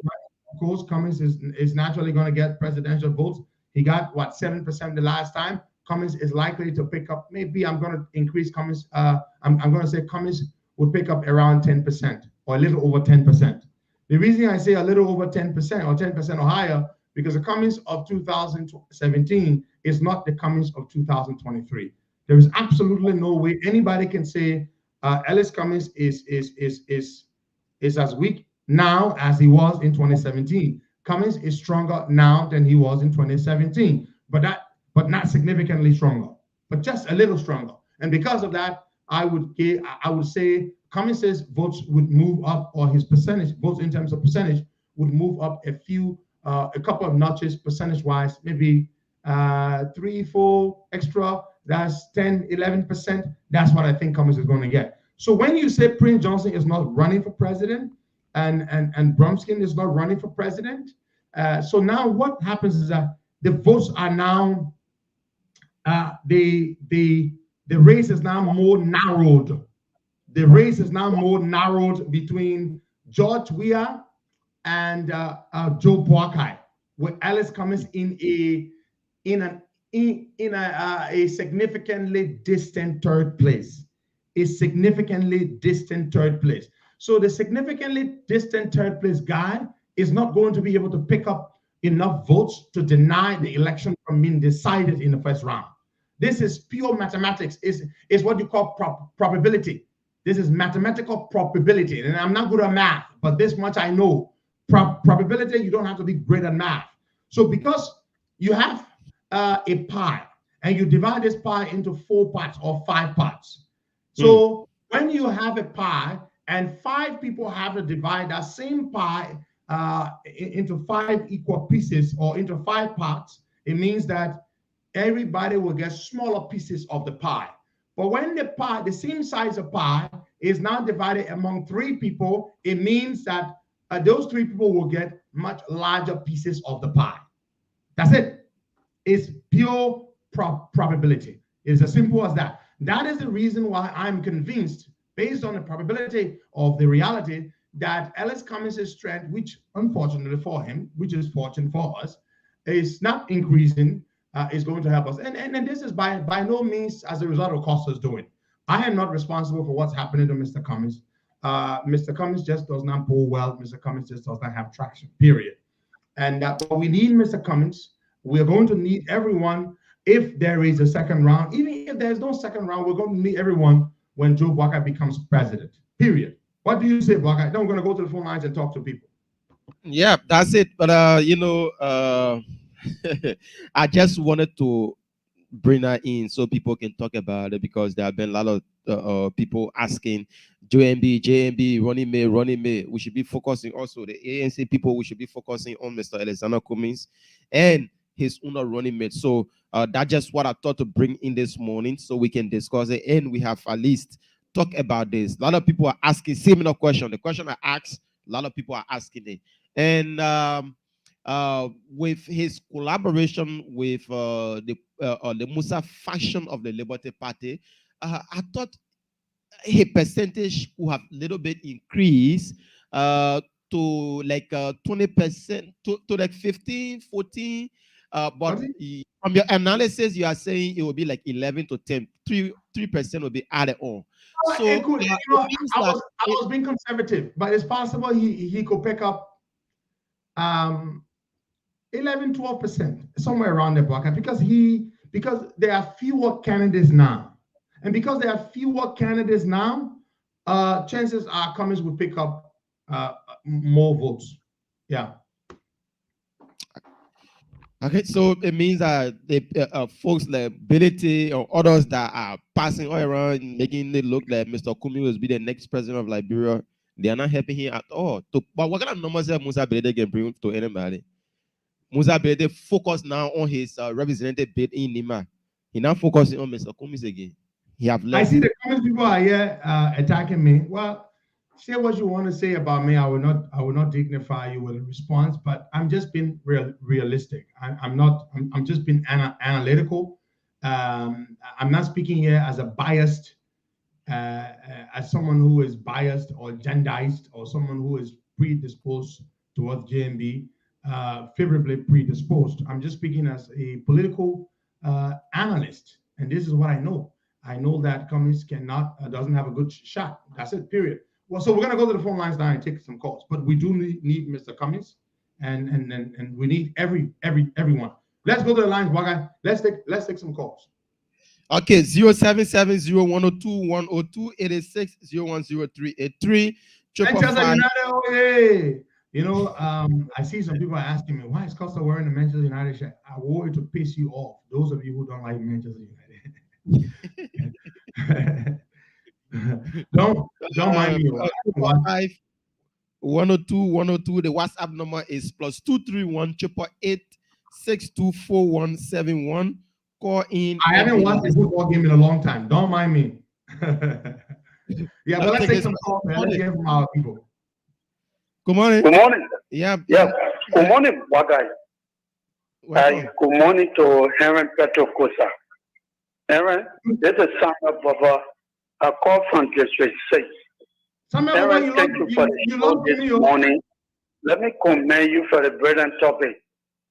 Of course, Cummins is naturally going to get presidential votes. He got, 7% the last time. Cummins is likely to pick up, maybe I'm going to increase Cummins. I'm going to say Cummins would pick up around 10% or a little over 10%. The reason I say a little over 10% or 10% or higher, because the Cummins of 2017 is not the Cummins of 2023. There is absolutely no way anybody can say Alex Cummins is as weak now as he was in 2017. Cummins is stronger now than he was in 2017, but not significantly stronger, but just a little stronger. And because of that, I would say Cummins' votes would move up, or his percentage votes in terms of percentage would move up a couple of notches percentage-wise, maybe 3-4 extra. That's 10-11%. That's what I think Cummins is going to get. So when you say Prince Johnson is not running for president, and Brumskin is not running for president. So now what happens is that the votes are now, the race is now more narrowed. The race is now more narrowed between George Weah and Joe Boakai, with Alex Cummins in a significantly distant third place. A significantly distant third place. So the significantly distant third place guy is not going to be able to pick up enough votes to deny the election from being decided in the first round. This is pure mathematics. Is what you call probability. This is mathematical probability. And I'm not good at math, but this much I know. Probability, you don't have to be great at math. So because you have a pie and you divide this pie into 4 parts or 5 parts. So when you have a pie, and 5 people have to divide that same pie into 5 equal pieces or into 5 parts, it means that everybody will get smaller pieces of the pie. But when the pie, the same size of pie, is now divided among 3 people, it means that those 3 people will get much larger pieces of the pie. That's it. It's pure probability. It's as simple as that. That is the reason why I'm convinced, based on the probability of the reality, that Ellis Cummings' strength, which unfortunately for him, which is fortunate for us, is not increasing, is going to help us. And this is by no means as a result of Costa's doing. I am not responsible for what's happening to Mr. Cummings. Mr. Cummings just does not pull well. Mr. Cummings just does not have traction, period. And but we need Mr. Cummings. We're going to need everyone if there is a second round. Even if there's no second round, we're going to need everyone when Joe Baka becomes president, period. What do you say, Baka? Then we're going to go to the phone lines and talk to people. Yeah, that's it. But I just wanted to bring that in so people can talk about it, because there have been a lot of people asking JMB, running May. We should be focusing also, the ANC people, we should be focusing on Mr. Alexander Cummings and his owner running mate. So that's just what I thought to bring in this morning so we can discuss it, and we have at least talk about this. A lot of people are asking similar question. The question I asked, a lot of people are asking it. And with his collaboration with the Musa faction of the Liberty Party, I thought a percentage could have a little bit increased to like 20% to like 15, 14. But from your analysis, you are saying it will be like 11 to 10, 3% will be added on. So I was being conservative, but it's possible he could pick up 11, 12%, somewhere around the block, because there are fewer candidates now. And because there are fewer candidates now, chances are Cummings will pick up more votes. Yeah. Okay, so it means that the folks like Ability or others that are passing all around, making it look like Mr. Kumi will be the next president of Liberia, they are not helping him at all. But what kind of numbers Musa Ability can bring to anybody? Musa Ability focus now on his representative bid in Nima. He now focusing on Mr. Cummings again. He have left. I see the Cummings people are here attacking me. Well, say what you want to say about me. I will not dignify you with a response, but I'm just being realistic. I'm just being analytical. I'm not speaking here as a biased, as someone who is biased or agendized, or someone who is predisposed towards JMB, favorably predisposed. I'm just speaking as a political analyst, and this is what I know. I know that Cummings doesn't have a good shot. That's it, period. Well, so we're gonna go to the phone lines now and take some calls, but we do need Mr. Cummings, and we need everyone. Let's go to the lines, Waga. Let's take some calls. Okay, 0770-102-102, 86-010383. Manchester United, oh yeah. You know, I see some people are asking me, why is Costa wearing the Manchester United shirt? I wore it to piss you off. Those of you who don't like Manchester United. don't mind me. 102. The WhatsApp number is +231 888 Call in. I haven't watched a football game in a long time. Don't mind me. Yeah, but let's take some calls, man. Let's hear from our people. Good morning. Good morning. Yeah. Good morning, Wagai. Good morning to Aaron Petro Kosa. Aaron, this is Samuel Baba. I call from District 6. Aaron, thank you for the show this morning. Let me commend you for the brilliant topic.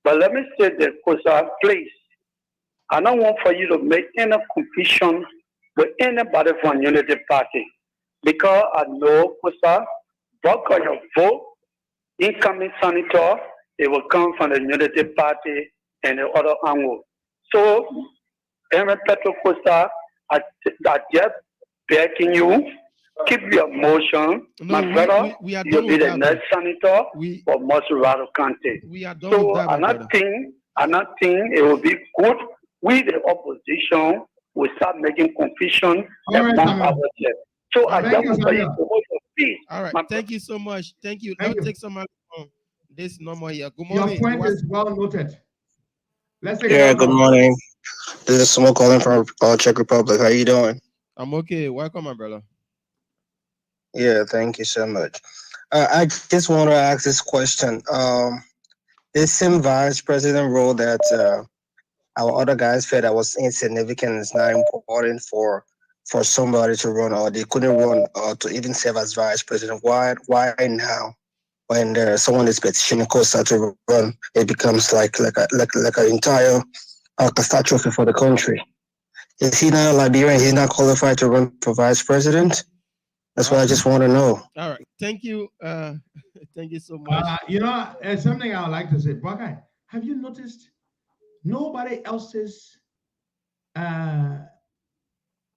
But let me say that, Kosa, please, I don't want for you to make any confusion with anybody from Unity Party. Because I know, Kosa, work on your vote, incoming senator, it will come from the Unity Party and the other angle. So, Aaron Petro Costa, I just begging you, keep your motion. No, my brother, you'll be the next senator for Mosurado County. We are done so, with that, I'm not think it will be good. We, the opposition, will start making confusion among ourselves. So I just want you to hold your peace. All right. Thank you so much. Thank you. Let's take some. this normal here. Good Your morning. point is well noted. Let's take Yeah, another good call. morning. This is Smo calling from Czech Republic. How you doing? I'm okay. Welcome, my brother. Yeah, thank you so much. I just want to ask this question. This same vice president role that our other guys felt that was insignificant is not important for somebody to run, or they couldn't run or to even serve as vice president. Why now? When someone is petitioning Costa to run, it becomes like an entire catastrophe for the country. Is he not Liberian? He's not qualified to run for vice president? That's what I just want to know. All right. Thank you. Thank you so much. There's something I would like to say. Buckeye, have you noticed nobody else's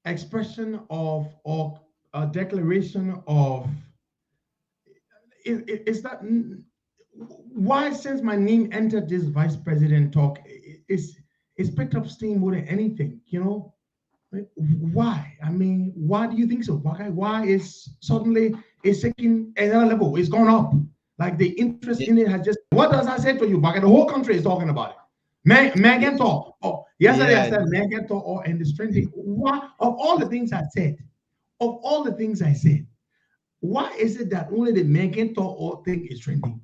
expression of or a declaration of is that why, since my name entered this vice president talk, it's picked up steam more than anything, Why? I mean, why do you think so? Why is suddenly it's taking another level? It's gone up. Like the interest in it has just. What does I say to you, Baka? The whole country is talking about it. Megan talk. Oh, yesterday I said Megan talk and the trending. Why? Of all the things I said, why is it that only the Megan talk thing is trending?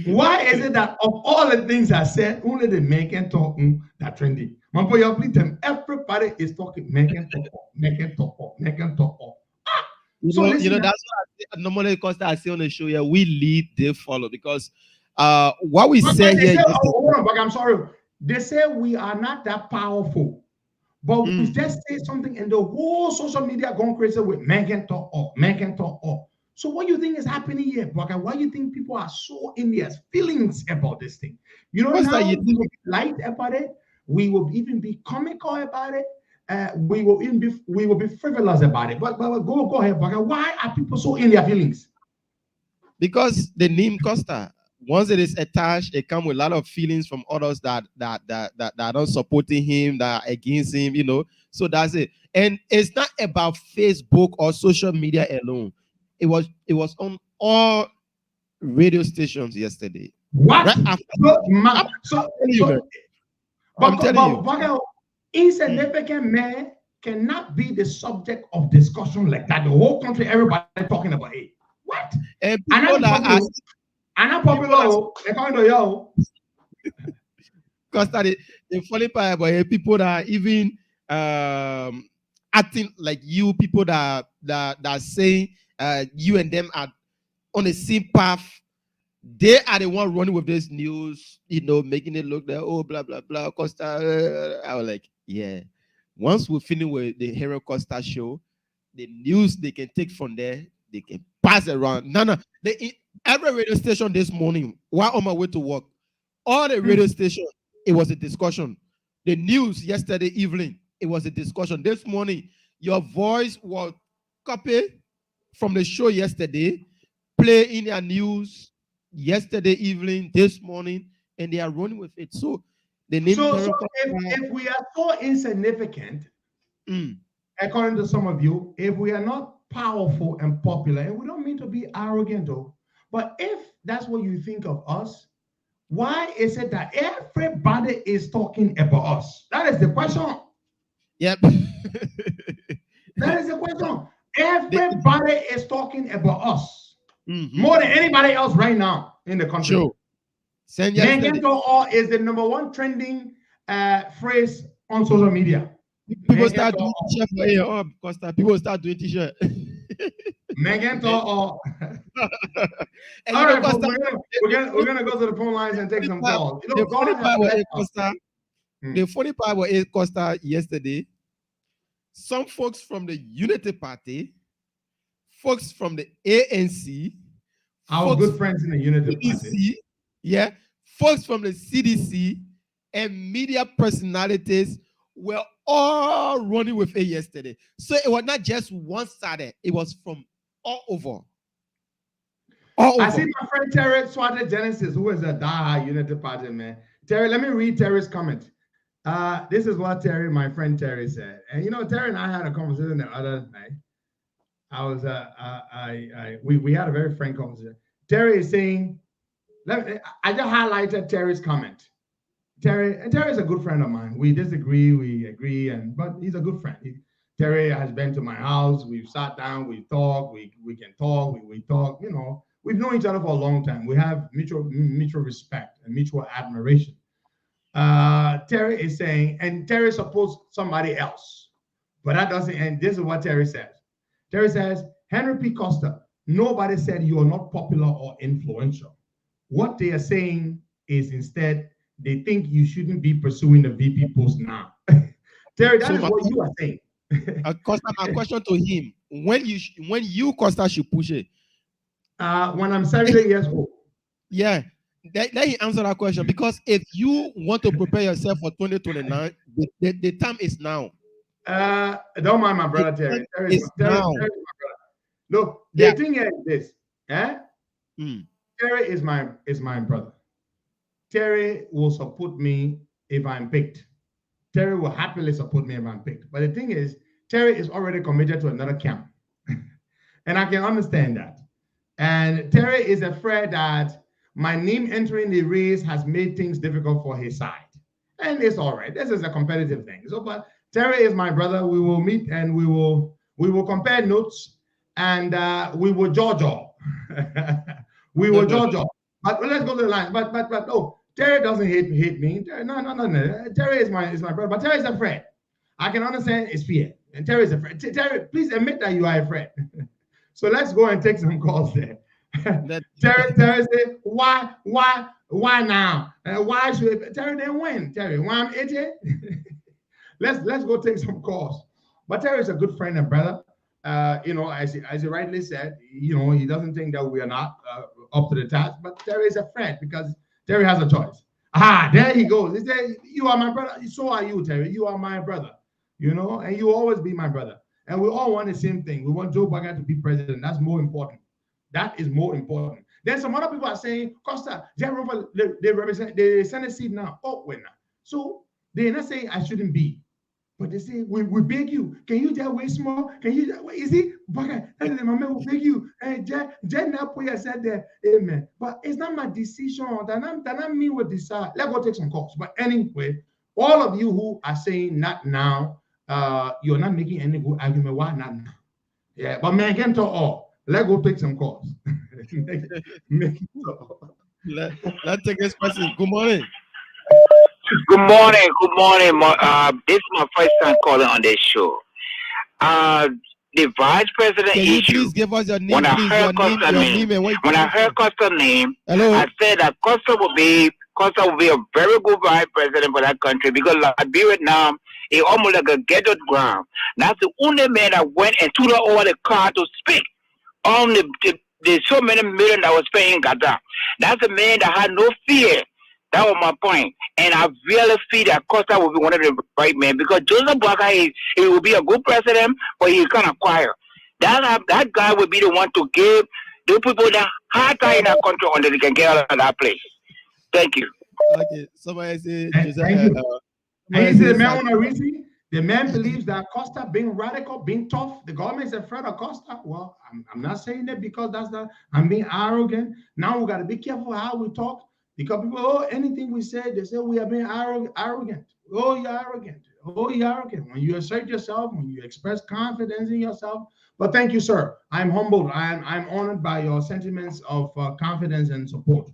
Why is it that of all the things I said, only the Megan talk that trending? Everybody is talking Megan talk. That's what normally because I say on the show here, we lead, they follow, because what we say here. I'm sorry. They say we are not that powerful. But we just say something and the whole social media going crazy with Megan talk. So what do you think is happening here, Baka? Why do you think people are so in their feelings about this thing? We will be light about it. We will even be comical about it. We will be frivolous about it. But go ahead, Baka. Why are people so in their feelings? Because the name Costa, once it is attached, it comes with a lot of feelings from others that are not supporting him, that are against him, So that's it. And it's not about Facebook or social media alone. It was on all radio stations yesterday. What? Right after, I'm telling you. Insignificant man cannot be the subject of discussion like that. The whole country, everybody talking about it. What? And people that are popular, according to you. Because the funny part about people that are even acting like you, people that say you and them are on the same path. They are the one running with this news, making it look like, oh, blah, blah, blah, Costa. I was like, yeah. Once we finish with the Hero Costa show, the news they can take from there, they can pass it around. No. Every radio station this morning, while on my way to work, all the radio stations, it was a discussion. The news yesterday evening, it was a discussion. This morning, your voice was copied from the show yesterday, play in their news yesterday evening, this morning, and they are running with it. So the name. So if we are so insignificant, according to some of you, if we are not powerful and popular, and we don't mean to be arrogant though, but if that's what you think of us, why is it that everybody is talking about us? That is the question. Yep. That is the question. Everybody is talking about us. More than anybody else right now in the country. Sure. Megan is the #1 trending phrase on social media. People start doing t-shirt for here. Costa. People start doing t-shirt. Megan All right, we're gonna go to the phone lines and take some calls. The funny part was Costa yesterday. Some folks from the Unity Party, folks from the ANC, our good friends in the Unity Party, folks from the CDC, and media personalities were all running with it yesterday. So it was not just one-sided; it was from all over. I see my friend Terry Swarte Genesis, who is a diehard Unity Party man. Terry, let me read Terry's comment. This is what Terry, my friend Terry, said. And Terry and I had a conversation the other night. we had a very frank conversation. Terry is saying, I just highlighted Terry's comment. Terry is a good friend of mine. We disagree, we agree, but he's a good friend. Terry has been to my house. We've sat down, we talk, we can talk, we talk. You know, we've known each other for a long time. We have mutual respect and mutual admiration. Terry is saying, and Terry supports somebody else, but that doesn't. And this is what Terry says. Terry says, Henry P. Costa, nobody said you are not popular or influential. What they are saying is instead, they think you shouldn't be pursuing the VP post now. Terry, that is what you are saying. Costa, my question to him: when you Costa should push it? When I'm 70 years old. Yeah, let him answer that question, because if you want to prepare yourself for 2029, the time is now. Don't mind my brother Terry. Terry is my brother. Look, the thing is this. Terry is my brother. Terry will support me if I'm picked. Terry will happily support me if I'm picked. But the thing is, Terry is already committed to another camp. And I can understand that. And Terry is afraid that my name entering the race has made things difficult for his side. And it's all right. This is a competitive thing. So, but Terry is my brother. We will meet and we will compare notes, and we will judge all. We will judge all. But let's go to the line. But no, Terry doesn't hate me. No. Terry is my brother. But Terry is a friend. I can understand it's fear. And Terry is a friend. Terry, please admit that you are a friend. So let's go and take some calls there. Terry said, why now? Why should Terry didn't win? Terry, why I'm 80? Let's go take some calls. But Terry is a good friend and brother. You know, as he rightly said, you know, he doesn't think that we are not up to the task. But Terry is a friend because Terry has a choice. There he goes. He said, "You are my brother. So are you, Terry. You are my brother. You know, and you will always be my brother. And we all want the same thing. We want Joe Biden to be president. That's more important. That is more important. Then some other people are saying, Costa, they represent the Senate seat now. Oh, wait now. So they're not saying I shouldn't be. But they say, we beg you. Can you just wait small? Can you just wait? You see? Baka, and my man will beg you. And Jen Napoya said that, amen. But it's not my decision. That not me will decide. Let's go take some calls. But anyway, all of you who are saying not now, you're not making any good argument. Why not now? Yeah, but man, get to all. Let's go take some calls. Let's take this person. Good morning. Good morning. This is my first time calling on this show. The vice president Can you please give us your name, when please? I heard Costa's name, when I heard Costa's name, hello? I said that Costa will be a very good vice president for that country, because Liberia now is almost like a ghetto ground. That's the only man that went and threw over the car to speak on the so many million that was spent in Qatar. That's a man that had no fear. That was my point. And I really feel that Costa will be one of the right men, because Joseph Baka, he will be a good president, but he's kind of quiet. That guy will be the one to give the people that hard time in that country until they can get out of that place. Thank you. Okay, somebody say, thank you. And he said, the man on a reason. The man believes that Costa being radical, being tough, the government is afraid of Costa. Well, I'm not saying that because I'm being arrogant. Now we got to be careful how we talk, because people, anything we say, they say we are being arrogant. Oh, you're arrogant. Oh, you're arrogant. When you assert yourself, when you express confidence in yourself. But thank you, sir. I'm humbled. I'm honored by your sentiments of confidence and support.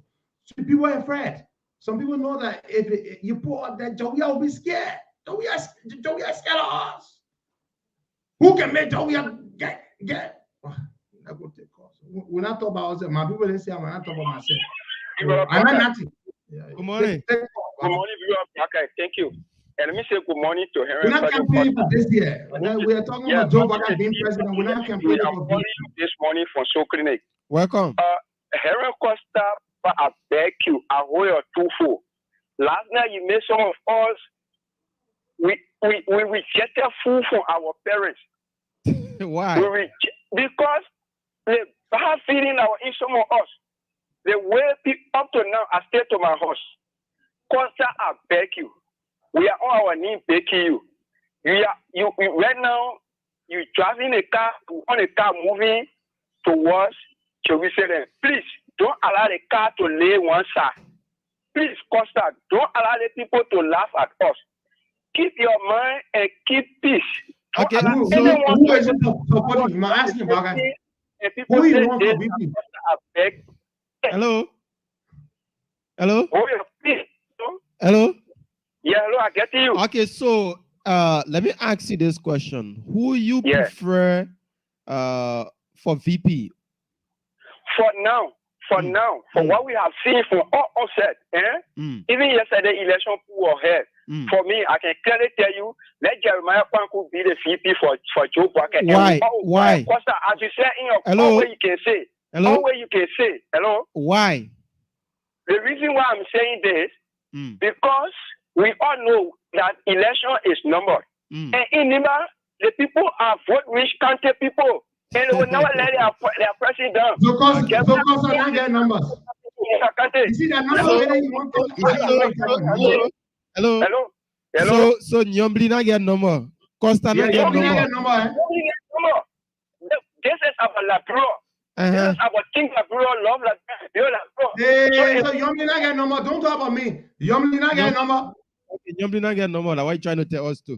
So people are afraid. Some people know that if you put out that Joey will be scared. Joey are scared of us. Who can make Joey get? When I talk about ourselves, my people didn't say when I talk about myself. I'm not nothing. Good morning. Good morning, okay, thank you. And let me say good morning to Henry. We're not campaigning for this year. We are talking about Joe Biden being president. We're not campaigning for I'm calling you this morning from Show Clinic. Welcome. Henry Costa, but I beg you, I hold your twofold. Last night you made some of us, we rejected food from our parents. Why? Because the bad feeling in some of us. The way up to now, I stay to my house. Costa, I beg you. We are on our knees begging you. Right now, you driving a car, on a car moving towards Jerusalem. Please don't allow the car to lay one side. Please, Costa, don't allow the people to laugh at us. Keep your mind and keep peace. Okay, who is it supporting? I'm asking about that. Who you want for VP? Hello? Hello? Oh, yeah, please. Hello? Yeah, hello, I get you. Okay, so let me ask you this question. Who you prefer for VP? For now, for what we have seen from all offset, even yesterday election pool ahead. For me, I can clearly tell you, let Jeremiah Kwanku be the VP for Joe Parker. Why? Costa, as you said in your hello? Way you can say. Hello? Way you can say. Hello? Why? The reason why I'm saying this, because we all know that election is numbered. And in Nima, the people are vote-rich country people. And they will never let their president down. So Costa not get numbers. You see that number you want to Hello. So Nyombli not get number. Costa not get number. This is our labro. This is our king labro, love labro. So Nyombli not get number. Don't talk about me. Nyombli not get number. Okay, Nyombli not get number. Like, why are you trying to tell us to?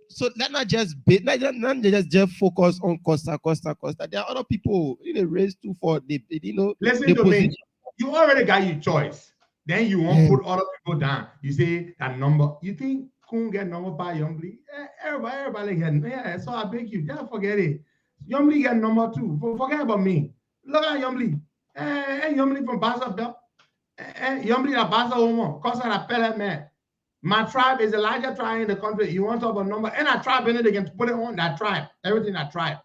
So let's not just focus on Costa. There are other people in the race too for the Listen to me. You already got your choice. Then you won't put other people down. You say that number. You think couldn't get number by Youngly? Everybody get. So I beg you, don't forget it. Youngly get number 2. Forget about me. Look at Youngly. Youngly from Baza. Youngly la Baza Omo. Costa la Pele man. My tribe is the largest tribe in the country. You want to talk about number? And a tribe in it, they can put it on that tribe. Everything that tribe.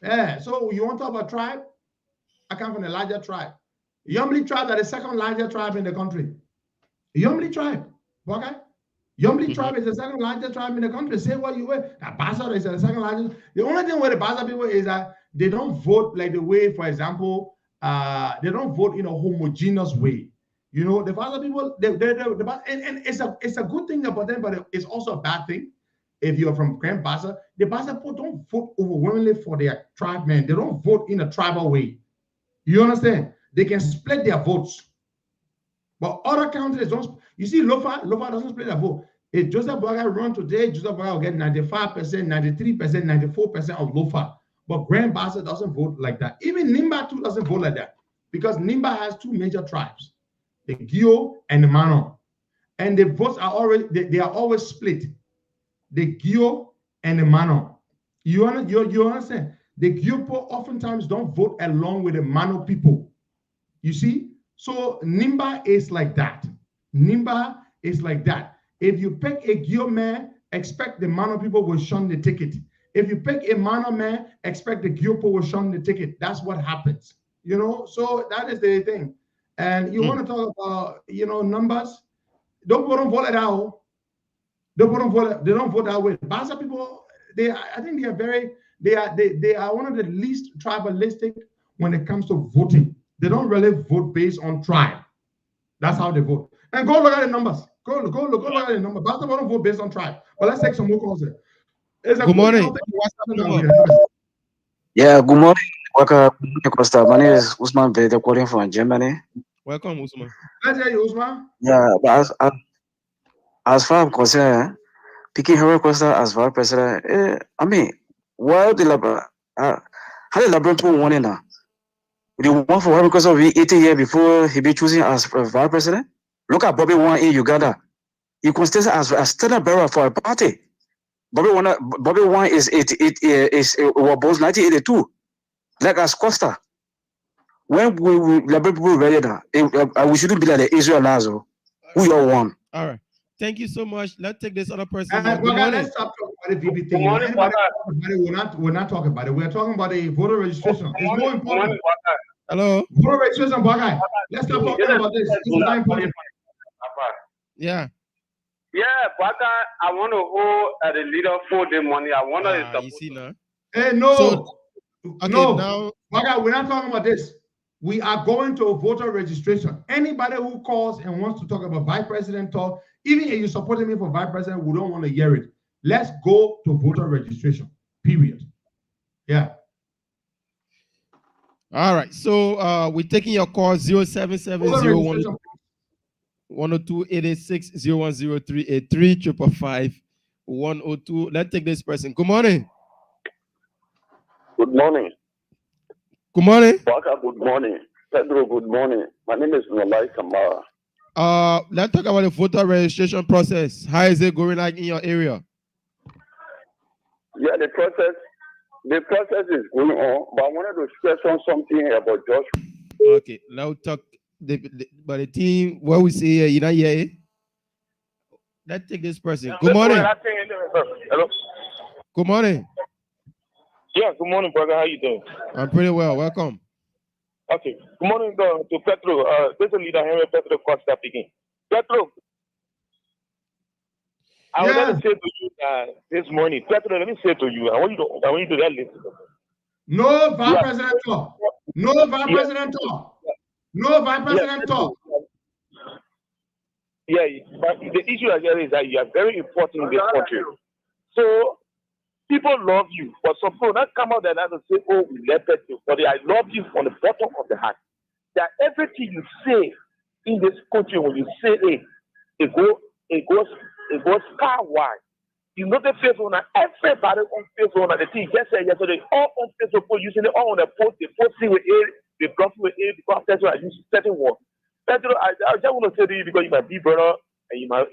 Yeah. So you want to talk about tribe? I come from the larger tribe. Yombli tribe are the second largest tribe in the country. Yombli tribe. Okay? Yombli tribe is the second largest tribe in the country. Say what you will. The Bassa is the second largest. The only thing with the Bassa people is that they don't vote like the way, for example, they don't vote in a homogeneous way. You know, the Bassa people, and it's a good thing about them, but it's also a bad thing. If you're from Grand Bassa, the Bassa people don't vote overwhelmingly for their tribe, man. They don't vote in a tribal way. You understand? They can split their votes. But other countries don't. You see, Lofa doesn't split their vote. If Joseph Boakai run today, Joseph Boakai will get 95%, 93%, 94% of Lofa. But Grand Bassa doesn't vote like that. Even Nimba too doesn't vote like that. Because Nimba has 2 major tribes, the Gio and the Mano. And the votes are already, they are always split. The Gio and the Mano. You understand? The Gio people oftentimes don't vote along with the Mano people. You see? So Nimba is like that. Nimba is like that. If you pick a Gio man, expect the Mano people will shun the ticket. If you pick a Mano man, expect the Gio people will shun the ticket. That's what happens. You know? So that is the thing. And you want to talk about, numbers? Don't vote like that. They don't vote that way. Bassa people, I think they are one of the least tribalistic when it comes to voting. They don't really vote based on tribe. That's how they vote. And go look at the numbers. Go look at the numbers. Bassa don't vote based on tribe. But let's take some more calls here. Good morning. Yeah, good morning. Welcome, Costa. My name is Usman Bede, calling from Germany. Welcome, Usman. Let's hear you, Usman. Yeah, but as far as I'm concerned, picking Hero Costa as vice president, I mean, how the Labrador won now? The one for Hero Costa will be 80 years before he be choosing as vice president. Look at Bobby Wine in Uganda. He considers as a standard bearer for a party. Bobby Wine is 1982. Like as Costa. When we Labrador ready now, we shouldn't be like the Israel Lazo. We all won. All right. Thank you so much. Let's take this other person. Let's stop talking about the VP thing. We're not talking about it. We're talking about the voter registration. It's more important. Hello. Voter registration, Bogai. Let's stop talking about this. It's not important. Yeah. Yeah, Baka, I want to hold the leader for the money. I want to. You see now. Hey, no. So, okay, no. Now, Baka, we're not talking about this. We are going to voter registration. Anybody who calls and wants to talk about vice president talk, even if you're supporting me for vice president, we don't want to hear it. Let's go to voter registration. period. Yeah. All right. So we're taking your call 0770 102 886 010 383 555 102. Let's take this person. Good morning. Good morning. Good morning. Waka, good morning. Pedro, good morning. My name is Nolai Kamara. Let's talk about the voter registration process. How is it going like in your area? Yeah, the process is going on, but I wanted to stress on something here about Josh. Okay, now talk about the team. What we say here, you know, yeah. Let's take this person. Good morning. Hello. Good morning. Yeah, good morning, brother. How you doing? I'm pretty well. Welcome. Okay. Good morning to Petro. This is leader Henry Petro Costa speaking. Petro, I was going to say to you this morning, Petro, let me say to you, I want you to listen. No vice president talk. No vice president talk. No vice president talk. Yeah, but the issue again is that you are very important in this country. So people love you, but some people not come out there and say, "Oh, we left you," but I love you from the bottom of the heart. That everything you say in this country, when you say it goes far wide. You know the Facebook on everybody on Facebook on the thing just said yesterday, all on Facebook using it all on the post, they post it with it, they block it with it because that's what I use certain words. That's what I just want to say to you because you're my big brother and you're my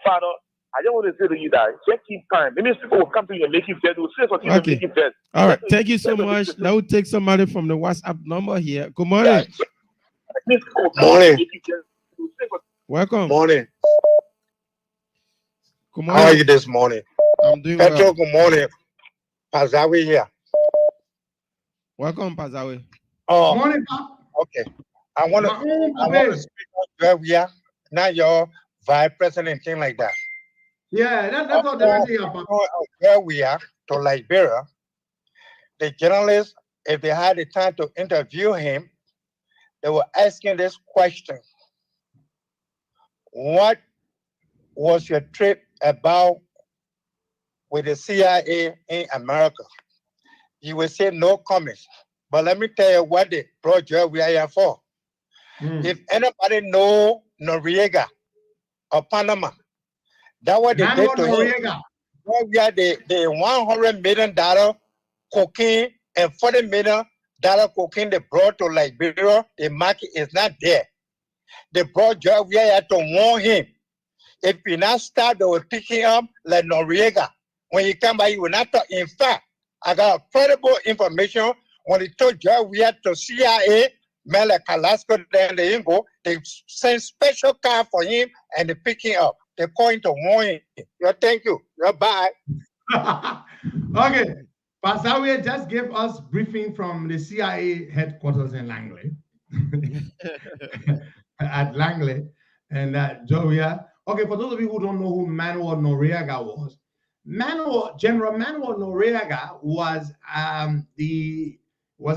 father. I just want to say to you that just keep time. Maybe people will come to you and make you fed. Will say something to make you fed. All right. Thank you so much. Now we'll take somebody from the WhatsApp number here. Good morning. Morning. Welcome. Morning. Good morning. How are you this morning? I'm doing Petro, well. good morning. Pazawi here. Welcome, Pazawi. Oh, morning, okay. I want to speak up where we are. Not your vice president, thing like that. Yeah, that's what they're saying. Where we are to Liberia, the journalists, if they had the time to interview him, they were asking this question: what was your trip about with the CIA in America? You will say no comments. But let me tell you what they brought you we are here for. If anybody know Noriega or Panama, that's what they did to Noriega. him. We are the $100 million cocaine and $40 million cocaine they brought to Liberia. The market is not there. They brought Joe we are here to warn him. If you not start, they will pick him up like Noriega. When you come back, you will not talk. In fact, I got credible information when he told Joe we had to CIA, man like Alaska, then they go, they send special car for him and they pick him up. They call him to warn him. Yeah, thank you. Yeah, bye. Okay. Pasawe just gave us briefing from the CIA headquarters in Langley. At Langley. And Joia. Okay, for those of you who don't know who Manuel Noriega was, General Manuel Noriega was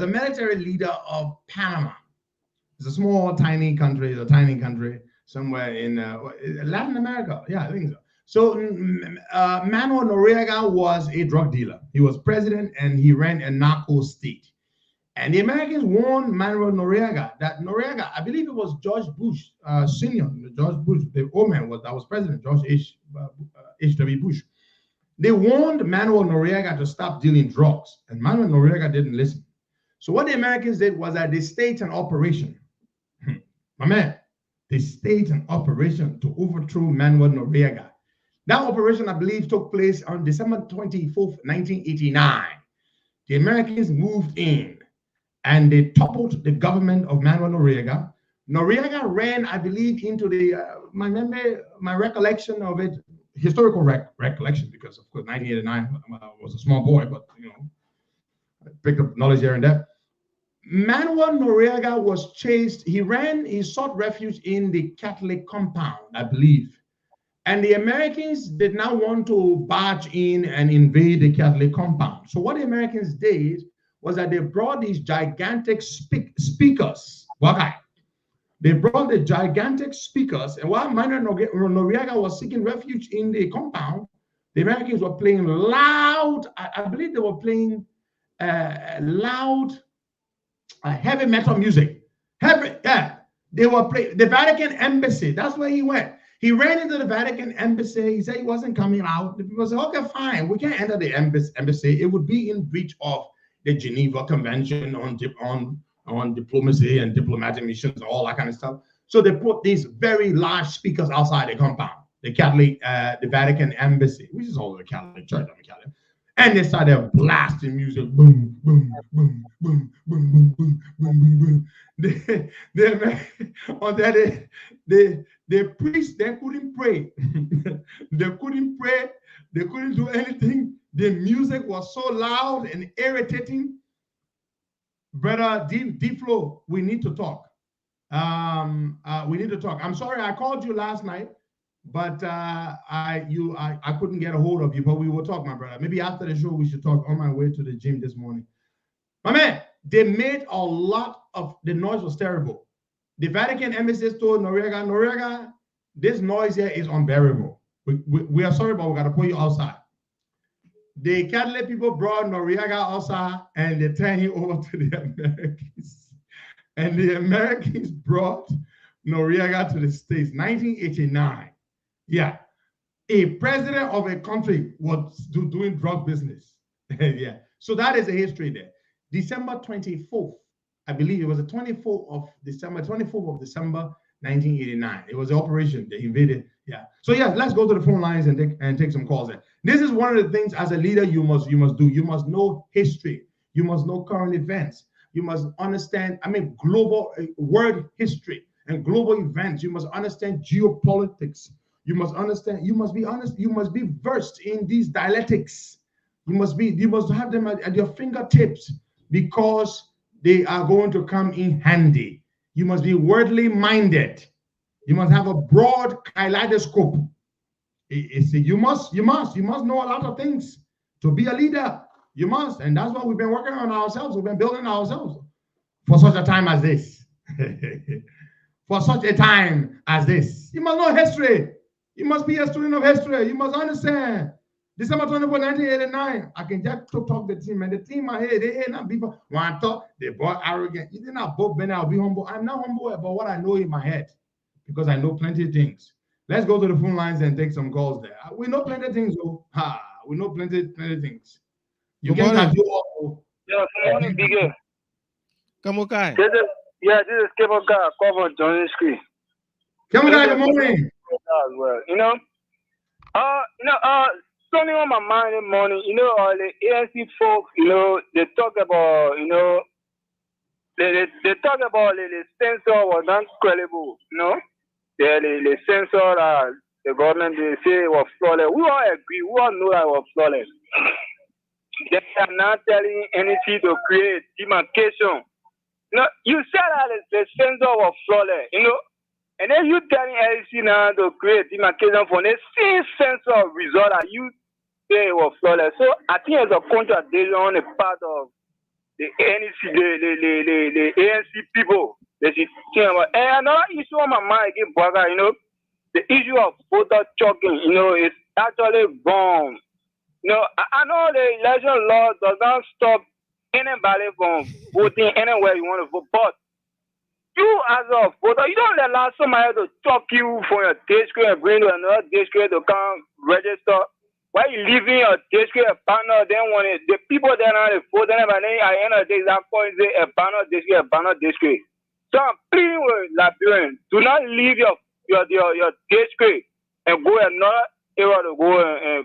a military leader of Panama. It's a small, tiny country. It's a tiny country somewhere in Latin America. Yeah, I think so. So Manuel Noriega was a drug dealer. He was president and he ran a narco state. And the Americans warned Manuel Noriega that Noriega, I believe it was George Bush Sr., George Bush, the old man that was president, George H.W. Bush. They warned Manuel Noriega to stop dealing drugs, and Manuel Noriega didn't listen. So what the Americans did was that they staged an operation. My man, they staged an operation to overthrow Manuel Noriega. That operation, I believe, took place on December 24th, 1989. The Americans moved in and they toppled the government of Manuel Noriega. Noriega ran, I believe, into the, my recollection of it, historical recollection, because of course, 1989, I was a small boy, but you know, I picked up knowledge here and there. Manuel Noriega was chased. He sought refuge in the Catholic compound, I believe. And the Americans did not want to barge in and invade the Catholic compound. So what the Americans did was that they brought these gigantic speakers. They brought the gigantic speakers, and while Manuel Noriega was seeking refuge in the compound, The Americans were playing loud. I believe they were playing loud heavy metal music. They were playing the Vatican embassy. That's where he went. He ran into the Vatican embassy. He said he wasn't coming out. The people said, okay, fine. We can't enter the embassy. It would be in breach of the Geneva Convention on diplomacy and diplomatic missions, all that kind of stuff. So they put these very large speakers outside the compound, the Catholic, the Vatican embassy, which is all the Catholic Church, Catholic. And they started blasting music, boom, boom, boom, boom, boom, boom, boom, boom, boom, boom. On that day, the priests, they couldn't pray. They couldn't pray. They couldn't do anything. The music was so loud and irritating. Brother D-Flow, we need to talk. We need to talk. I'm sorry I called you last night, but I couldn't get a hold of you, but we will talk, my brother. Maybe after the show we should talk. On my way to the gym this morning. My man, they made a lot of, the noise was terrible. The Vatican embassy told Noriega, this noise here is unbearable. We are sorry, but we got to put you outside. The Catholic people brought Noriega outside and they turned him over to the Americans. And the Americans brought Noriega to the States, 1989. Yeah. A president of a country was doing drug business. Yeah. So that is the history there. December 24th, I believe it was the 24th of December, 1989. It was the operation they invaded. Yeah. So yeah, let's go to the phone lines and take some calls there. This is one of the things as a leader you must do. You must know history. You must know current events. You must understand, global world history and global events. You must understand geopolitics. You must understand, you must be honest, you must be versed in these dialectics. You must have them at your fingertips because they are going to come in handy. You must be worldly minded. You must have a broad kaleidoscope. You must know a lot of things to be a leader. You must, and that's what we've been working on ourselves. We've been building ourselves for such a time as this. For such a time as this. You must know history. You must be a student of history. You must understand. December 24, 1989, I can just talk the team, and the team are here. They not people want to talk. They both arrogant. You did not both, I'll be humble. I'm not humble about what I know in my head because I know plenty of things. Let's go to the phone lines and take some calls there. We know plenty of things, though. We know plenty of things. You can do all. Yeah, good morning, Bigger. Come on, Kai. This is Cable Guy. Cover Johnny Screen. Come on, good morning. Well, something on my mind this morning, the ANC folks, they talk about, they talk about the censor was not credible, the censor that the government, they say was flawless. We all agree, we all know that it was flawless. They are not telling anything to create demarcation. You said that the censor was flawless, and then you telling ANC now to create demarcation for the same censor result that you say it was flawless. So I think it's a contradiction on the part of the ANC, the ANC people. And another issue on my mind again, brother, the issue of voter choking, is actually wrong. I know the election law does not stop anybody from voting anywhere you want to vote, but you as a voter, you don't allow somebody to choke you from your district and bring to another district to come register. Why you leaving your district a banner? Then when the people that are voting, and then at the end of the day, that point is a banner district. So I'm pleading with Liberians, do not leave your district and go another area to go and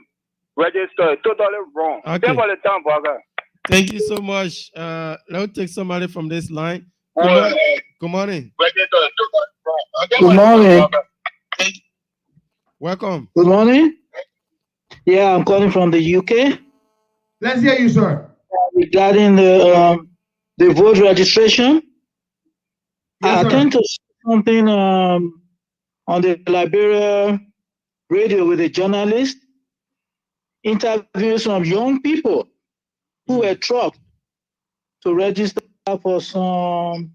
register. It's totally wrong. Okay. Thank you for the time, brother. Thank you so much. Let's take somebody from this line. Good morning. Good morning. Welcome. Good morning. Yeah, I'm calling from the UK. Let's hear you, sir. Regarding the vote registration, yes, I tend to see something on the Liberia radio with a journalist interviewing some young people who were trucked to register for some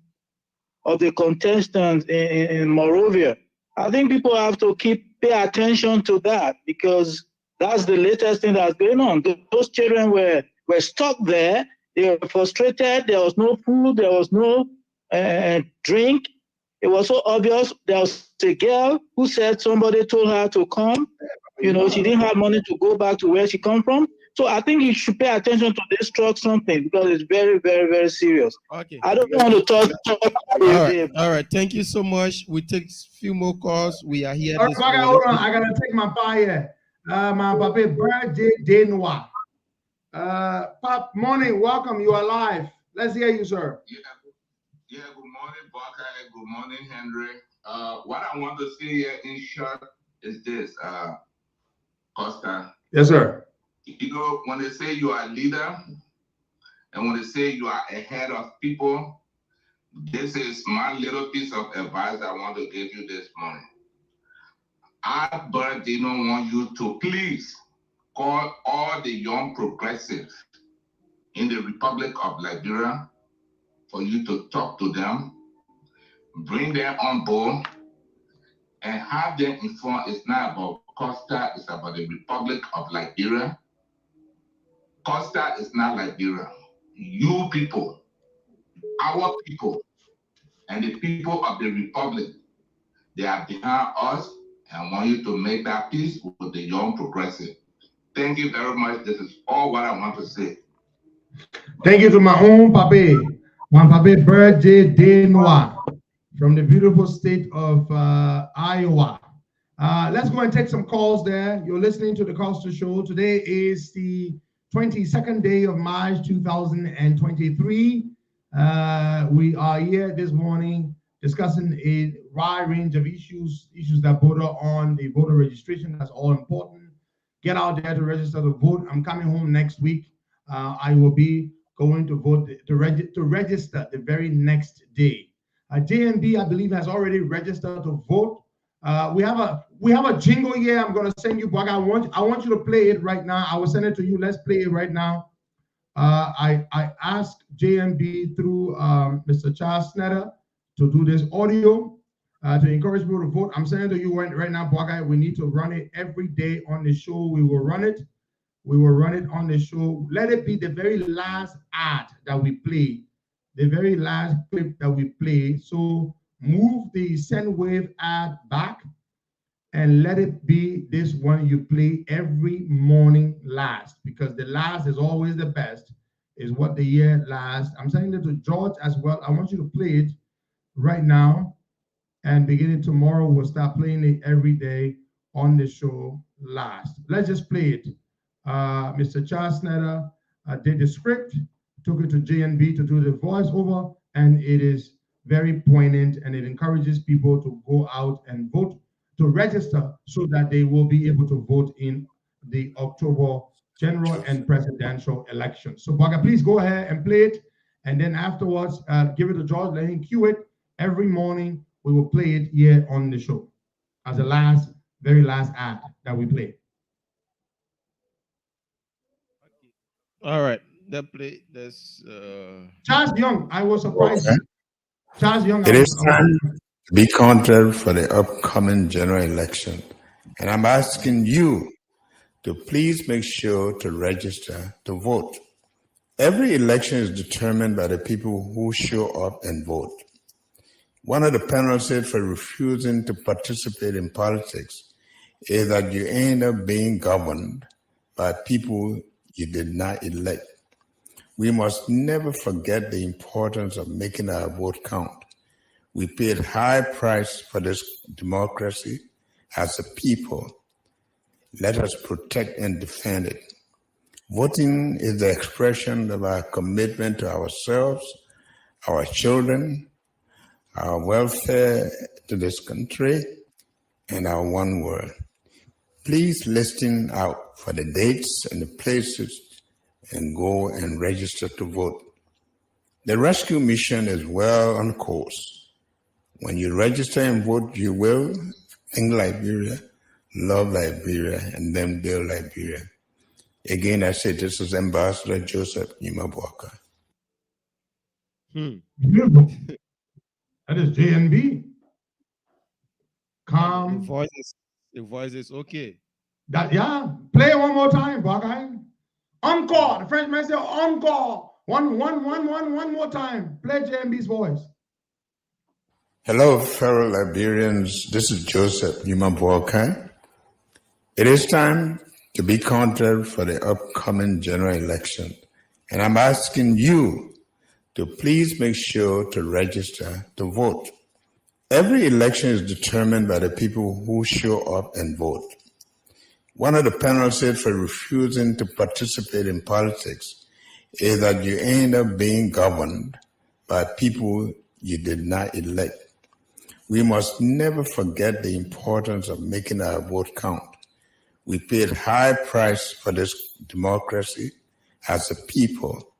of the contestants in Morovia. I think people have to pay attention to that because That's the latest thing that's going on. Those children were stuck there. They were frustrated. There was no food. There was no drink. It was so obvious. There was a girl who said somebody told her to come. She didn't have money to go back to where she come from. So I think you should pay attention to this drug something because it's very, very, very serious. Okay. I don't want to talk all right. Thank you so much. We take a few more calls. We are here. All right, hold on. I gotta take my fire. My papi birthday day noir. Pop Mony, welcome. You are live. Let's hear you, sir. Yeah, good morning, Barker. Good morning, Henry. What I want to say here in short is this, Costa. Yes, sir. When they say you are a leader and when they say you are ahead of people, this is my little piece of advice I want to give you this morning. I but they don't want you to please call all the young progressives in the Republic of Liberia for you to talk to them, bring them on board, and have them informed. It's not about Costa, it's about the Republic of Liberia. Costa is not Liberia. You people, our people, and the people of the Republic, they are behind us and want you to make that peace with the young progressive. Thank you very much. This is all what I want to say. Thank you to my own papi, my papi birthday day noir from the beautiful state of Iowa. Let's go and take some calls there. You're listening to the Costa Show. Today is the 22nd day of March 2023. We are here this morning discussing a wide range of issues that border on the voter registration. That's all important. Get out there to register to vote. I'm coming home next week. I will be going to vote to register the very next day. JMB, I believe, has already registered to vote. We have a jingle here. I'm gonna send you, but I want you to play it right now. I will send it to you. Let's play it right now. I asked JMB through Mr. Charles Snetter to do this audio to encourage people to vote. I'm sending it to you right now, Bwagai. We need to run it every day on the show. We will run it. We will run it on the show. Let it be the very last ad that we play, the very last clip that we play. So move the Sendwave ad back and let it be this one you play every morning last, because the last is always the best, is what the year last. I'm sending it to George as well. I want you to play it right now, and beginning tomorrow, we'll start playing it every day on the show last. Let's just play it. Mr. Charles Snetter did the script, took it to JNB to do the voiceover, and it is very poignant, and it encourages people to go out and vote, to register, so that they will be able to vote in the October general and presidential elections. So Baga, please go ahead and play it, and then afterwards, give it to George, let him cue it. Every morning, we will play it here on the show as the very last ad that we play. All right, that play. That's Charles Young. I was surprised. Okay. Charles Young. It is time to be counted for the upcoming general election, and I'm asking you to please make sure to register to vote. Every election is determined by the people who show up and vote. One of the penalties for refusing to participate in politics is that you end up being governed by people you did not elect. We must never forget the importance of making our vote count. We paid high price for this democracy as a people. Let us protect and defend it. Voting is the expression of our commitment to ourselves, our children, our welfare to this country, and our one world. Please listen out for the dates and the places and go and register to vote. The rescue mission is well on course. When you register and vote, you will think Liberia, love Liberia, and then build Liberia. Again, I say this is Ambassador Joseph Nimabwaka. Beautiful. That is JNB. Calm. The voice is okay. That play it one more time, Bogey. Encore. The Frenchman said encore. One more time. Play JMB's voice. Hello, fellow Liberians. This is Joseph Yumabwalkai. It is time to be counted for the upcoming general election. And I'm asking you to please make sure to register to vote. Every election is determined by the people who show up and vote. One of the penalties for refusing to participate in politics is that you end up being governed by people you did not elect. We must never forget the importance of making our vote count. We paid high price for this democracy as a people.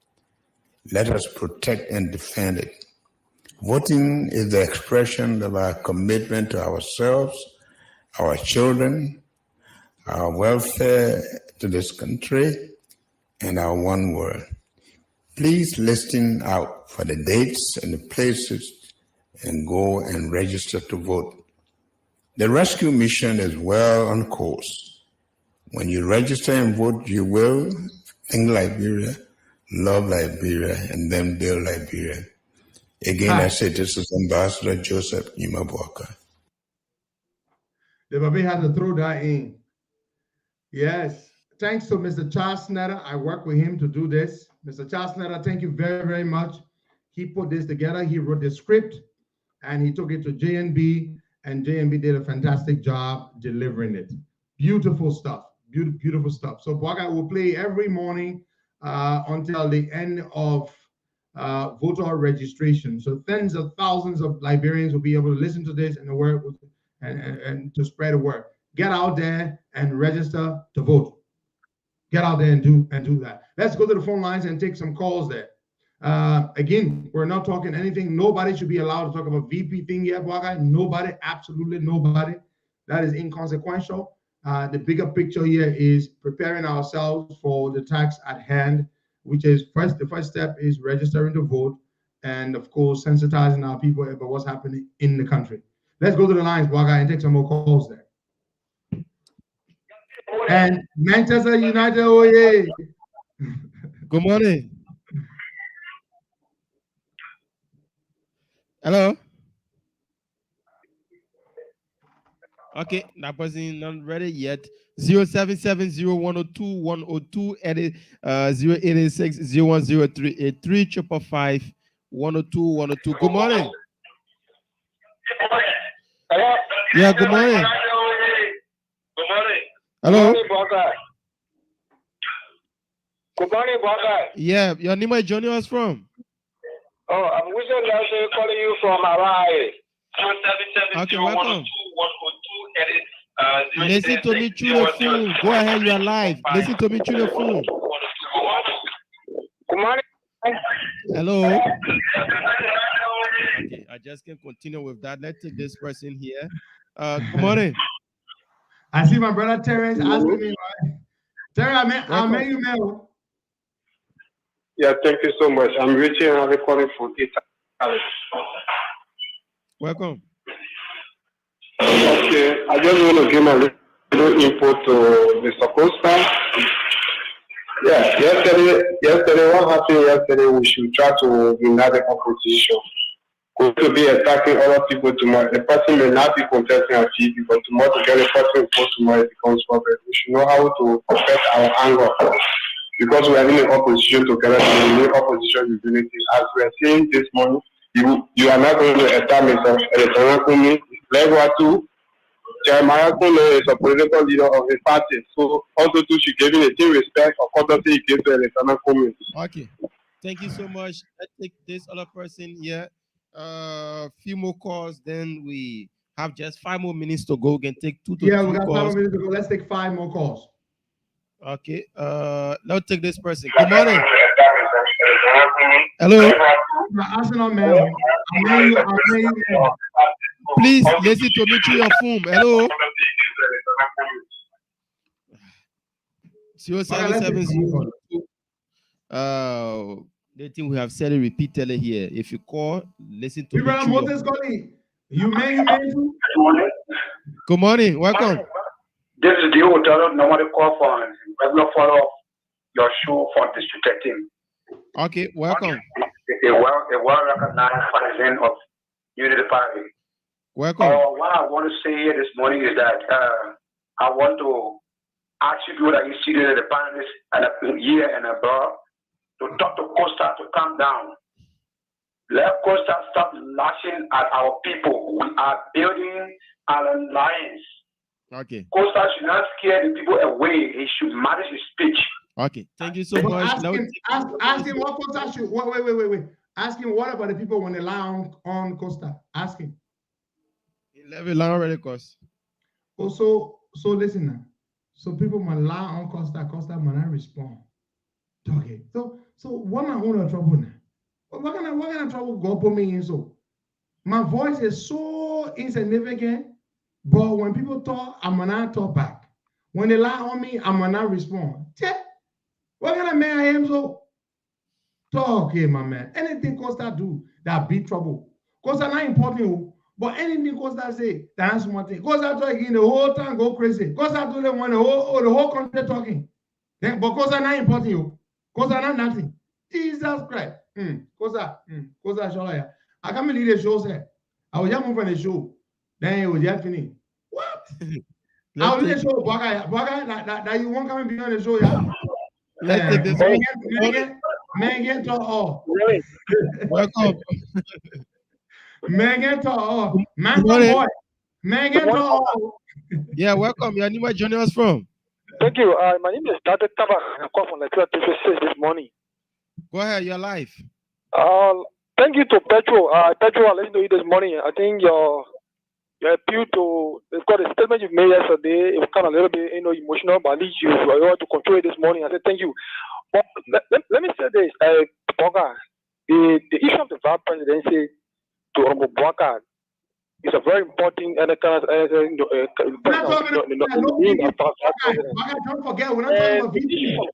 Let us protect and defend it. Voting is the expression of our commitment to ourselves, our children, our welfare to this country, and our one world. Please listen out for the dates and the places and go and register to vote. The rescue mission is well on course. When you register and vote, you will think Liberia, love Liberia, and then build Liberia. Again, I say this is Ambassador Joseph Yumabwalkai. The baby had to throw that in. Yes. Thanks to Mr. Charles Snetter. I worked with him to do this. Mr. Charles Snetter, thank you very, very much. He put this together. He wrote the script and he took it to JNB, and JNB did a fantastic job delivering it. Beautiful stuff. Beautiful stuff. So Bwaga will play every morning until the end of voter registration. So tens of thousands of Liberians will be able to listen to this and the word and to spread the word. Get out there and register to vote. Get out there and do that. Let's go to the phone lines and take some calls there. Again, we're not talking anything. Nobody should be allowed to talk about VP thing yet, Bwaga. Nobody, absolutely nobody. That is inconsequential. The bigger picture here is preparing ourselves for the tax at hand, which is the first step is registering to vote, and of course sensitizing our people about what's happening in the country. Let's go to the lines, Bwaga, and take some more calls there. And Manchester United, oh yeah. Good morning. Hello. Okay, that person not ready yet. 0770-102-102 edit 0886-010-383 555-102-102. Good morning. Hello? Yeah, good morning. Good morning. Hello. Good morning, Bwaga. Good morning, Bwaga. Yeah, your name is joining us from? Oh, I'm Wilson Nelson calling you from Hawaii. Okay, welcome. Listen to me through the phone. Go ahead, you are live. Listen to me through the phone. Good morning. Hello. Okay, I just can continue with that. Let's take this person here. Good morning. I see my brother Terrence asking me, right? Terrence, I met you, man. Yeah, thank you so much. I'm Richie and I'm calling from Italy. Welcome. Okay, I just want to give my little input to Mr. Costa. Yeah, yesterday, what happened yesterday, we should try to unite the opposition. Going to be attacking other people tomorrow. The person may not be contesting a fee, but tomorrow to get a person vote tomorrow it becomes problem. We should know how to protect our anger. Because we are in the opposition together, we need opposition unity. As we are saying this morning, you are not going to attack Mr. Electoral Level 2. Jeremiah Kuno is a political leader of the party. So also too, she gave him the same respect of courtesy he gave to the Electoral Committee. Okay. Thank you so much. Let's take this other person here. Few more calls, then we have just 5 more minutes to go. We can take 2 to 3 calls. Yeah, we got 5 more minutes to go. Let's take 5 more calls. Okay. Let's take this person. Good morning. Hello. Please listen to me through your phone. Hello. 0770. The thing we have said it repeatedly here. If you call, listen to me. You may. Good morning. Welcome. This is the hotel normally call for regular follow your show for District 13. Okay, welcome. A well-recognized citizen of Unity Party. Welcome. What I want to say here this morning is that I want to ask you people that you see there, the panelists and here and abroad, to talk to Costa to calm down. Let Costa stop lashing at our people. We are building our alliance. Okay. Costa should not scare the people away. He should manage his speech. Okay. Thank you so much. Ask him what Costa should. Wait. Ask him what about the people when they lie on Costa. Ask him. 11 already cost. Also, so listen now. So people might lie on Costa. Costa might not respond. Okay. So what am I going to trouble now? What kind of trouble God put me in? So my voice is so insignificant, but when people talk, I'm gonna talk back. When they lie on me, I'm gonna respond. What kind of man I am? So talk here, my man. Anything Costa do that be trouble. Costa not important, but anything Costa say, that's one thing. Costa talking the whole time go crazy. Costa do the one the whole country talking. Then, but Costa not important, Costa not nothing. Jesus Christ. Costa, Sholaya. I can't believe the show said. I was just moving the show. Then it was just finished. What? I was the show, Baka, that you won't come and be on the show, yeah? Let's take this one. Man, get to all. Welcome. Man, get to all. Man, boy. Man, get to all. Yeah, welcome. Your name, joining us from? Thank you. My name is Dr. Tabak. I called from Nigeria this morning. Go ahead, you're live. Thank you to Petro. Petro, I'll let you know this morning. I think your appeal to the statement you made yesterday, it was kind of a little bit emotional, but at least you were able to control it this morning. I said thank you. But let me say this, Boga, the issue of the vice presidency to Honorable Boga is a very important and don't forget, we're not talking about people.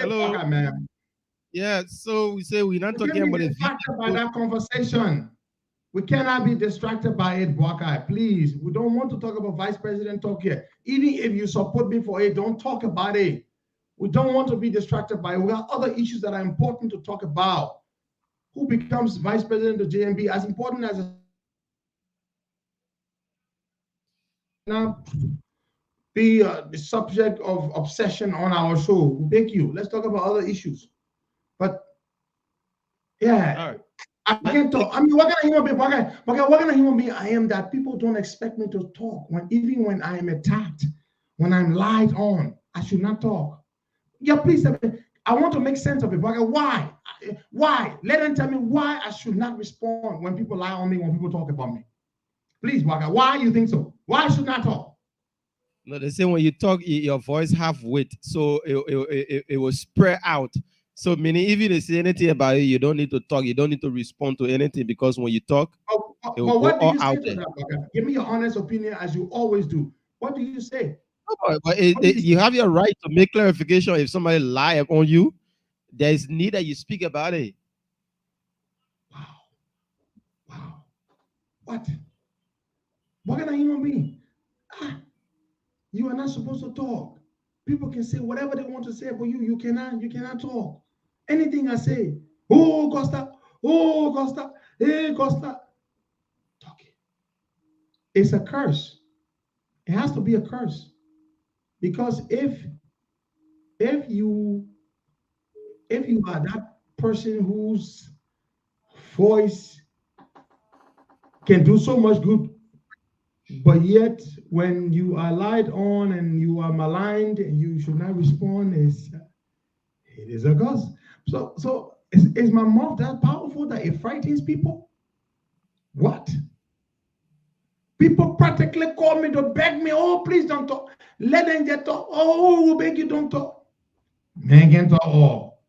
Hello. Okay, man. Yeah, so we say we're not talking about it. Distracted by that conversation. We cannot be distracted by it, Boakai. Please, we don't want to talk about vice president talk here. Even if you support me for it, don't talk about it. We don't want to be distracted by it. We got other issues that are important to talk about. Who becomes vice president of JMB, as important as now be the subject of obsession on our show. Thank you. Let's talk about other issues. But yeah, all right. I can't talk. I mean, what kind of human being? What kind of human being I am that people don't expect me to talk even when I am attacked, when I'm lied on, I should not talk. Yeah, please. I want to make sense of it. Why? Why? Let them tell me why I should not respond when people lie on me, when people talk about me. Please, Waka, why you think so? Why should not talk? No, they say when you talk, your voice have weight, so it will spread out. So meaning, even if they say anything about you, you don't need to talk. You don't need to respond to anything because when you talk, it will go all out there. Give me your honest opinion as you always do. What do you say? But you have your right to make clarification. If somebody lie on you, there is need that you speak about it. Wow. What? What can I human being? You are not supposed to talk. People can say whatever they want to say, but you cannot talk. Anything I say, oh Costa, hey Costa. Talk it. It's a curse. It has to be a curse. Because if you are that person whose voice can do so much good, but yet when you are lied on and you are maligned and you should not respond, it is a curse. So is my mouth that powerful that it frightens people? What? People practically call me to beg me, oh, please don't talk. Let them get talk. Oh, we beg you, don't talk. Man can talk all.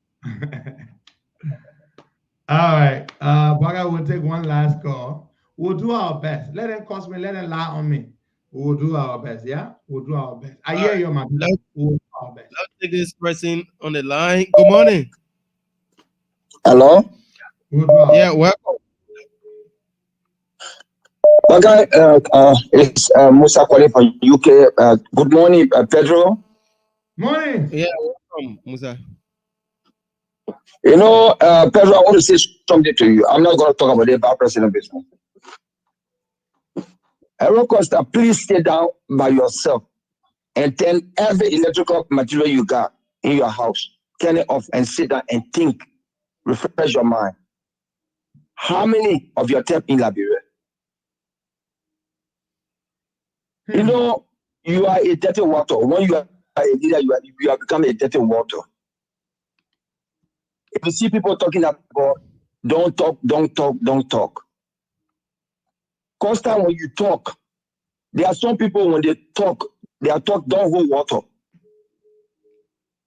All right. Baga will take one last call. We'll do our best. Let them cost me, let them lie on me. We'll do our best, yeah? We'll do our best. I hear you, man. We'll do our best. Let's take this person on the line. Good morning. Hello? Yeah, welcome. Okay, it's Musa calling from UK. Good morning, Pedro. Morning. Yeah, welcome, Musa. You know, Pedro, I want to say something to you. I'm not going to talk about the vice president business. Costa, please stay down by yourself and turn every electrical material you got in your house, turn it off and sit down and think, refresh your mind. How many of your tape in Liberia? You know, you are a dirty water. When you are a leader, you have become a dirty water. If you see people talking about don't talk, don't talk, don't talk. Constant when you talk, there are some people when they talk don't hold water.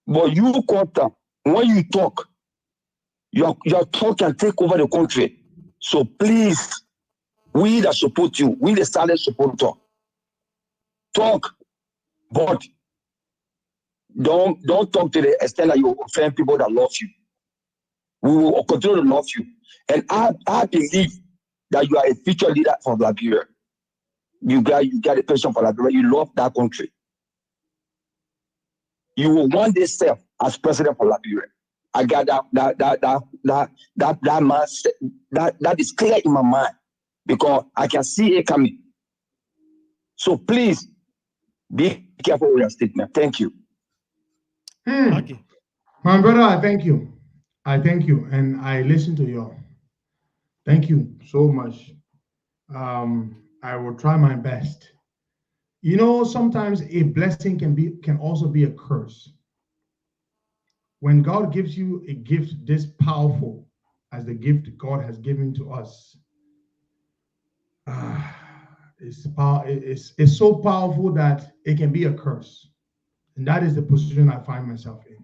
But you, Constant, when you talk, your talk can take over the country. So please, we that support you, we the silent supporter, talk, but don't talk to the extent that you offend people that love you. We will continue to love you. And I believe that you are a future leader for Liberia. You got a passion for Liberia. You love that country. You will one day serve as president for Liberia. I got that is clear in my mind because I can see it coming. So please be careful with your statement. Thank you. Okay. My brother, I thank you. I thank you. And I listen to you. Thank you so much. I will try my best. You know, sometimes a blessing can also be a curse. When God gives you a gift this powerful as the gift God has given to us, it's so powerful that it can be a curse. And that is the position I find myself in.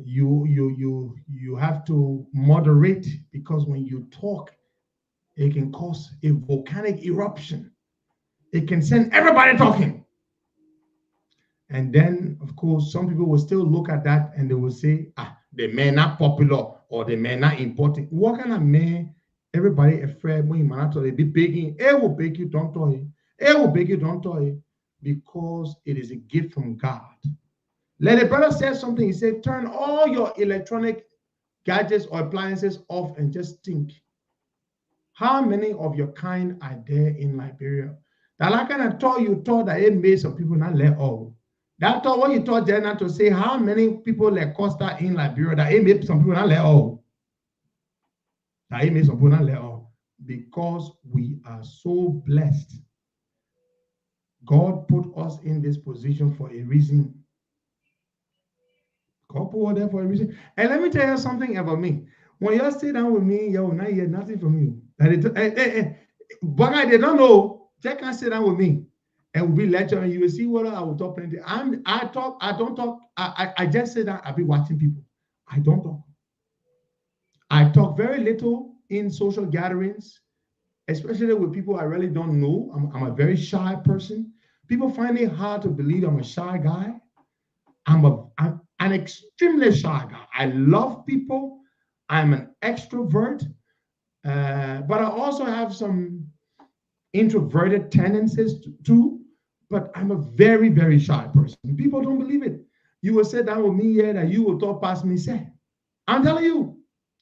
You have to moderate because when you talk, it can cause a volcanic eruption. It can send everybody talking. And then, of course, some people will still look at that and they will say, the men are popular or the men are important. What kind of man everybody afraid when you be begging, it will beg you, don't toy. It will beg you, don't toy, because it is a gift from God. Let a brother say something. He said, turn all your electronic gadgets or appliances off and just think. How many of your kind are there in Liberia? That like kind of thought you thought that it made some people not let all. That thought what you thought there not to say how many people like Costa in Liberia that it made some people not let all. That it made some people not let all. Because we are so blessed. God put us in this position for a reason. God put us there for a reason. And let me tell you something about me. When you sit down with me, you will not hear nothing from you. But they don't know. They can't sit down with me and we'll be lecturing. You will see what I will talk plenty. I don't talk. I just sit down. I'll be watching people. I don't talk. I talk very little in social gatherings, especially with people I really don't know. I'm a very shy person. People find it hard to believe I'm a shy guy. I'm an extremely shy guy. I love people. I'm an extrovert, but I also have some introverted tendencies too. But I'm a very, very shy person. People don't believe it. You will sit down with me here that you will talk past me. Say, I'm telling you,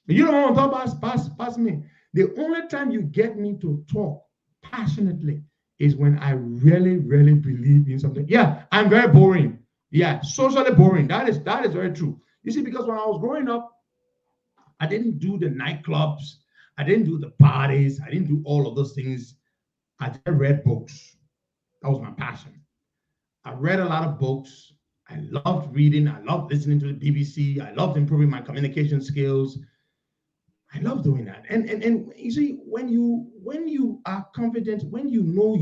you don't want to talk past me. The only time you get me to talk passionately is when I really, really believe in something. Yeah, I'm very boring. Yeah, socially boring. That is very true. You see, because when I was growing up, I didn't do the nightclubs. I didn't do the parties. I didn't do all of those things. I just read books. That was my passion. I read a lot of books. I loved reading. I loved listening to the BBC. I loved improving my communication skills. I love doing that. And you see, when you are confident, when you know,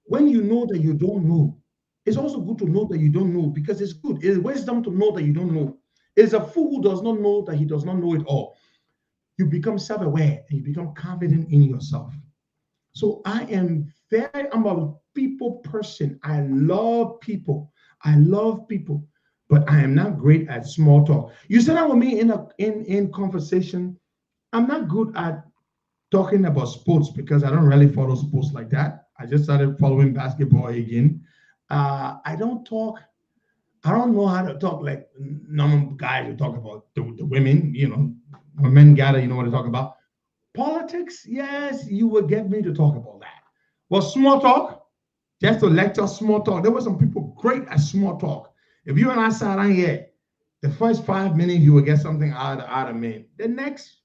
when you know that you don't know, it's also good to know that you don't know because it's good. It's wisdom to know that you don't know. It's a fool who does not know that he does not know it all. You become self-aware and you become confident in yourself. So I'm a people person. I love people. But I am not great at small talk. You sit down with me in conversation. I'm not good at talking about sports because I don't really follow sports like that. I just started following basketball again. I don't know how to talk like normal guys who talk about the women, when men gather, you know what to talk about. Politics, yes, you will get me to talk about that. Well, small talk, just to lecture small talk. There were some people great at small talk. If you and I sat down here, the first 5 minutes you will get something out of me. The next,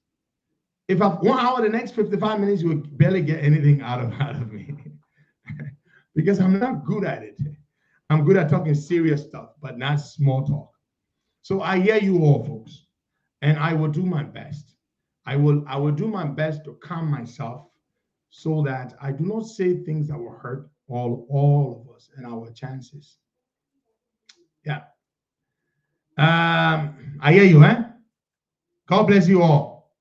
if I 1 hour, the next 55 minutes you will barely get anything out of me. Because I'm not good at it. I'm good at talking serious stuff, but not small talk. So I hear you all, folks, and I will do my best. I will do my best to calm myself so that I do not say things that will hurt all of us and our chances. Yeah. I hear you, eh? God bless you all.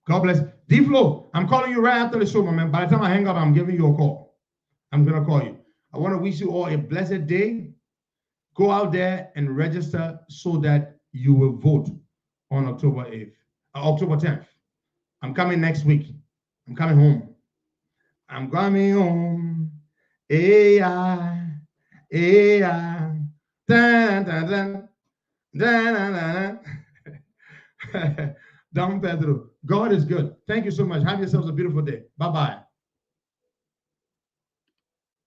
God bless. D-Flow, I'm calling you right after the show, my man. By the time I hang up, I'm giving you a call. I'm going to call you. I want to wish you all a blessed day. Go out there and register so that you will vote on October 10th. I'm coming next week. I'm coming home. I'm coming home. AI. Dun, dun, dun. Dun, dun, dun, dun. Don Pedro. God is good. Thank you so much. Have yourselves a beautiful day. Bye-bye.